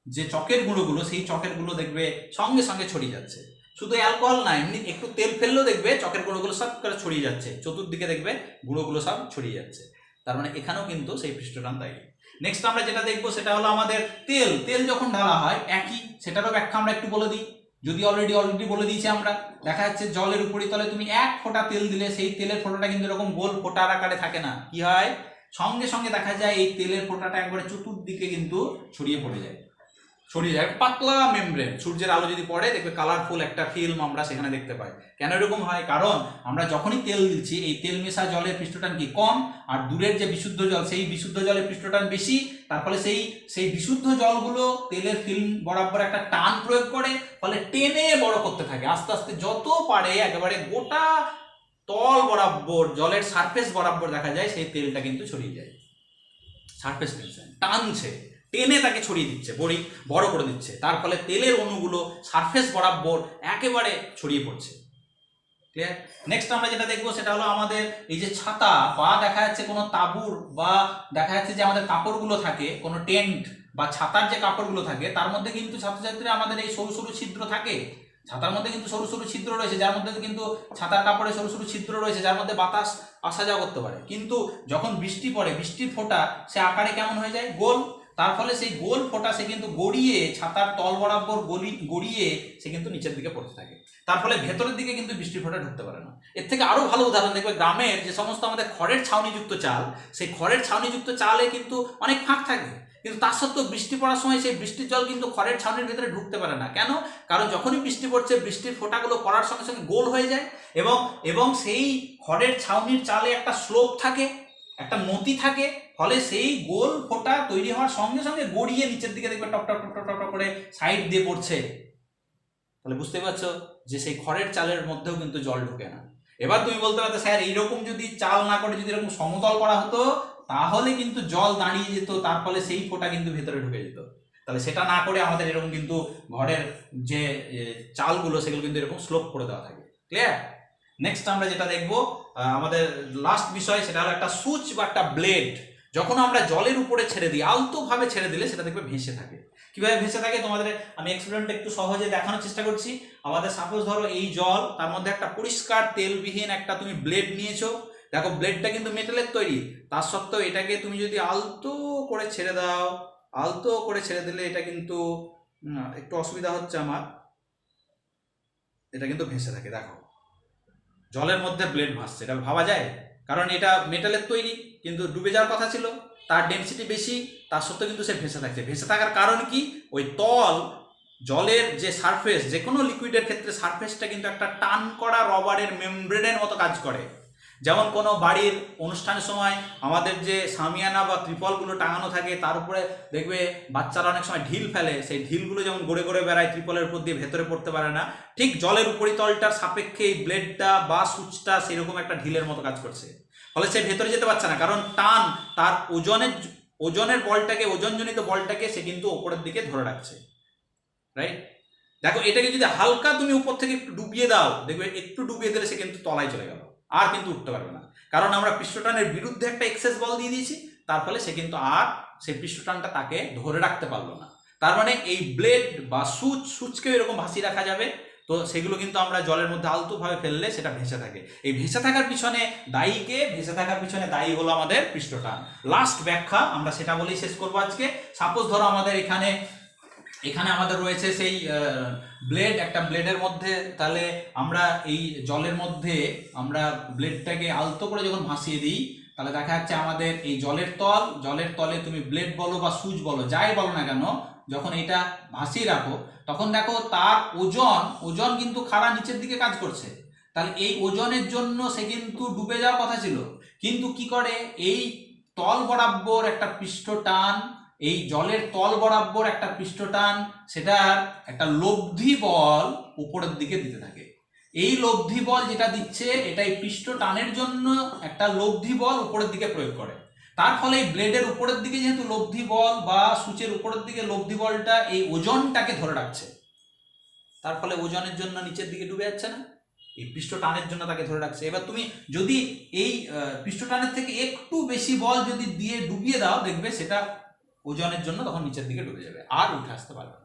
যে চকের গুঁড়োগুলো, সেই চকের গুঁড়ো দেখবে সঙ্গে সঙ্গে ছড়িয়ে যাচ্ছে। শুধু অ্যালকোহল না, এমনি একটু তেল ফেললেও দেখবে চকের গুঁড়োগুলো সব করে ছড়িয়ে যাচ্ছে, চতুর্দিকে দেখবে গুঁড়োগুলো সব ছড়িয়ে যাচ্ছে। তার মানে এখানেও কিন্তু সেই পৃষ্ঠটান দায়ী। নেক্সট আমরা যেটা দেখবো সেটা হলো আমাদের তেল। তেল যখন ঢালা হয় একই, সেটারও ব্যাখ্যা আমরা একটু বলে দিই, যদি অলরেডি বলে দিয়েছি আমরা। দেখা যাচ্ছে জলের উপরিতলে তুমি এক ফোঁটা তেল দিলে সেই তেলের ফোঁটাটা কিন্তু এরকম গোল ফোঁটার আকারে থাকে না, কি হয় সঙ্গে সঙ্গে দেখা যায় এই তেলের ফোঁটাটা একবারে চতুর্দিকে কিন্তু ছড়িয়ে পড়ে যায়, ছড়িয়ে যায় পাতলা মেমব্রেন। সূর্যের আলো যদি পড়ে দেখবে কালারফুল একটা ফিল্ম আমরা সেখানে দেখতে পাই। কেন এরকম হয়? কারণ আমরা যখনই তেল দিচ্ছি এই তেল মেশা জলের পৃষ্ঠটান কি কম, আর দূরের যে বিশুদ্ধ জল সেই বিশুদ্ধ জলের পৃষ্ঠটান বেশি। তার ফলে সেই বিশুদ্ধ জলগুলো তেলের ফিল্ম বরাবর একটা টান প্রয়োগ করে, ফলে টেনে বড় করতে থাকে আস্তে আস্তে, যত পারে একেবারে গোটা তল বরাবর জলের সারফেস বরাবর দেখা যায় সেই তেলটা কিন্তু ছড়িয়ে যায়। সারফেস টেনশন টানছে, টেনে তাকে ছড়িয়ে দিচ্ছে, বড় করে দিচ্ছে। তার ফলে তেলের অণুগুলো সারফেস বরাবর একেবারে ছড়িয়ে পড়ছে। ক্লিয়ার? নেক্সট আমরা যেটা দেখবো সেটা হলো আমাদের এই যে ছাতা বা দেখা যাচ্ছে কোনো তাঁবুর, বা দেখা যাচ্ছে যে আমাদের কাপড়গুলো থাকে, কোনো টেন্ট বা ছাতার যে কাপড়গুলো থাকে তার মধ্যে কিন্তু ছাত্রছাত্রীরা আমাদের এই সরু সরু ছিদ্র থাকে। ছাতার মধ্যে কিন্তু সরু সরু ছিদ্র রয়েছে, যার মধ্যে কিন্তু ছাতার কাপড়ে সরু সরু ছিদ্র রয়েছে, যার মধ্যে বাতাস আসা যাওয়া করতে পারে। কিন্তু যখন বৃষ্টি পড়ে, বৃষ্টির ফোঁটা সে আকারে কেমন হয়ে যায়? গোল। তার ফলে সেই গোল ফোঁটা সে কিন্তু গড়িয়ে ছাতার তল বরাবর গড়িয়ে সে কিন্তু নিচের দিকে পড়তে থাকে। তার ফলে ভেতরের দিকে কিন্তু বৃষ্টির ফোঁটা ঢুকতে পারে না। এর থেকে আরো ভালো উদাহরণ দেখবে গ্রামের যে সমস্ত আমাদের খড়ের ছাউনিযুক্ত চাল, সেই খড়ের ছাউনিযুক্ত চালে কিন্তু অনেক ফাঁক থাকে, কিন্তু তার সত্ত্বেও বৃষ্টি পড়ার সময় সেই বৃষ্টির জল কিন্তু খড়ের ছাউনির ভেতরে ঢুকতে পারে না। কেন? কারণ যখনই বৃষ্টি পড়ছে বৃষ্টির ফোঁটাগুলো পড়ার সঙ্গে সঙ্গে গোল হয়ে যায়, এবং সেই খড়ের ছাউনির চালে একটা স্লোপ থাকে, একটা নতি থাকে, ফলে সেই গোল ফোঁটা তৈরি হওয়ার সঙ্গে সঙ্গে গড়িয়ে নিচের দিকে দেখবে টপ টপ টপ টপ করে সাইড দিয়ে পড়ছে। তাহলে বুঝতে পারছো যে সেই খড়ের চালের মধ্যেও কিন্তু জল ঢোকে না। এবার তুমি বলতে পারতো স্যার এইরকম যদি চাল না করে যদি এরকম সমতল করা হতো তাহলে কিন্তু জল দাঁড়িয়ে যেত, তার ফলে সেই ফোঁটা কিন্তু ভেতরে ঢুকে যেত। তাহলে সেটা না করে আমাদের এরকম কিন্তু ঘরের যে চালগুলো সেগুলো কিন্তু এরকম স্লোপ করে দেওয়া থাকে। ক্লিয়ার? নেক্সট আমরা যেটা দেখবো আমাদের লাস্ট বিষয় সেটা হলো একটা সুচ বা একটা ব্লেড। যখন আমরা জলের উপরে ছেড়ে দিই, আলতোভাবে ছেড়ে দিলে সেটা দেখবে ভেসে থাকে। কিভাবে ভেসে থাকে তোমাদের আমি এক্সপেরিমেন্ট একটু সহজে দেখানোর চেষ্টা করছি। আমাদের সাপোজ ধরো এই জল, তার মধ্যে একটা পরিষ্কার তেলবিহীন একটা তুমি ব্লেড নিয়েছো। দেখো ব্লেডটা কিন্তু মেটালের তৈরি, তার সত্ত্বেও এটাকে তুমি যদি আলতো করে ছেড়ে দাও, আলতো করে ছেড়ে দিলে এটা কিন্তু একটু অসুবিধা হচ্ছে আমার, এটা কিন্তু ভেসে থাকে। দেখো জলের মধ্যে ব্লেড ভাসছে, এটা ভাবা যায়? কারণ এটা মেটালের তৈরি, কিন্তু ডুবে যাওয়ার কথা ছিল, তার ডেনসিটি বেশি, তার সত্ত্বেও কিন্তু সে ভেসে থাকছে। ভেসে থাকার কারণ কি? ওই তল জলের যে সারফেস, যে কোনো লিকুইডের ক্ষেত্রে সারফেসটা কিন্তু একটা টান করা রবারের মেমব্রেনের মতো কাজ করে। যেমন কোনো বাড়ির অনুষ্ঠানের সময় আমাদের যে সামিয়ানা বা ত্রিপলগুলো টাঙানো থাকে তার উপরে দেখবে বাচ্চারা অনেক সময় ঢিল ফেলে, সেই ঢিলগুলো যেমন গড়ে গড়ে বেড়ায় ত্রিপলের উপর দিয়ে, ভেতরে পড়তে পারে না, ঠিক জলের উপরিতলটার সাপেক্ষে এই ব্লেডটা বা সুচটা সেরকম একটা ঢিলের মতো কাজ করছে। ফলে সে ভেতরে যেতে পারছে না, কারণ টান তার ওজনের বলটাকে, ওজনজনিত বলটাকে সে কিন্তু ওপরের দিকে ধরে রাখছে। রাইট? দেখো এটাকে যদি হালকা তুমি উপর থেকে একটু ডুবিয়ে দাও, দেখবে একটু ডুবিয়ে দিলে সে কিন্তু তলায় চলে গেল, আর কিন্তু উঠতে পারবে না, কারণ আমরা পৃষ্ঠটানের বিরুদ্ধে একটা এক্সেস বল দিয়ে দিয়েছি। তার ফলে সে কিন্তু আর সেই পৃষ্ঠটানটা তাকে ধরে রাখতে পারলো না। তার মানে এই ব্লেড বা সুচকেও এরকম ভাসিয়ে রাখা যাবে। তো সেগুলো কিন্তু আমরা জলের মধ্যে আলতোভাবে ফেললে সেটা ভেসে থাকে। এই ভেসে থাকার পিছনে দায়ী কে? ভেসে থাকার পিছনে দায়ী হলো আমাদের পৃষ্ঠটান। লাস্ট ব্যাখ্যা আমরা সেটা বলেই শেষ করবো আজকে। সাপোজ ধরো আমাদের এখানে আমাদের রয়েছে সেই ব্লেড, একটা ব্লেডের মধ্যে, তাহলে আমরা এই জলের মধ্যে আমরা ব্লেডটাকে আলতো করে যখন ভাসিয়ে দিই, তাহলে দেখা যাচ্ছে আমাদের এই জলের তলে তুমি ব্লেড বলো বা সুচ বলো, যাই বলো না কেন, যখন এটা ভাসিয়ে রাখো তখন দেখো তার ওজন কিন্তু খাড়া নিচের দিকে কাজ করছে। তাহলে এই ওজনের জন্য সে কিন্তু ডুবে যাওয়ার কথা ছিল, কিন্তু কি করে এই তল বরাবর একটা পৃষ্ঠ টান, এই জলের তল বরাবর একটা পৃষ্ঠটান, সেটার একটা লব্ধি বল উপরের দিকে দিতে থাকে। এই লব্ধি বল যেটা দিচ্ছে, এটাই পৃষ্ঠ টানের জন্য একটা লব্ধি বল উপরের দিকে প্রয়োগ করে। তার ফলে এই ব্লেডের উপরের দিকে যেহেতু লব্ধি বল বা সূচের উপরের দিকে লব্ধি বলটা এই ওজনটাকে ধরে রাখছে, তার ফলে ওজনের জন্য নিচের দিকে ডুবে যাচ্ছে না, এই পৃষ্ঠ টানের জন্য তাকে ধরে রাখছে। এবার তুমি যদি এই পৃষ্ঠ টানের থেকে একটু বেশি বল যদি দিয়ে ডুবিয়ে দাও, দেখবে সেটা ওজনের জন্য তখন নিচের দিকে ডুবে যাবে, আর উঠে আসতে পারবে না।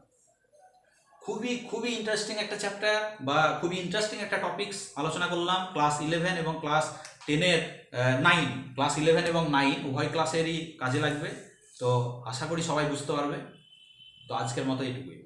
খুবই খুবই ইন্টারেস্টিং একটা চ্যাপ্টার বা খুবই ইন্টারেস্টিং একটা টপিকস আলোচনা করলাম। ক্লাস 11 এবং ক্লাস 10-এর 9, ক্লাস 11 এবং 9 উভয় ক্লাসেরই কাজে লাগবে। তো আশা করি সবাই বুঝতে পারবে। তো আজকের মতো এইটুকুই।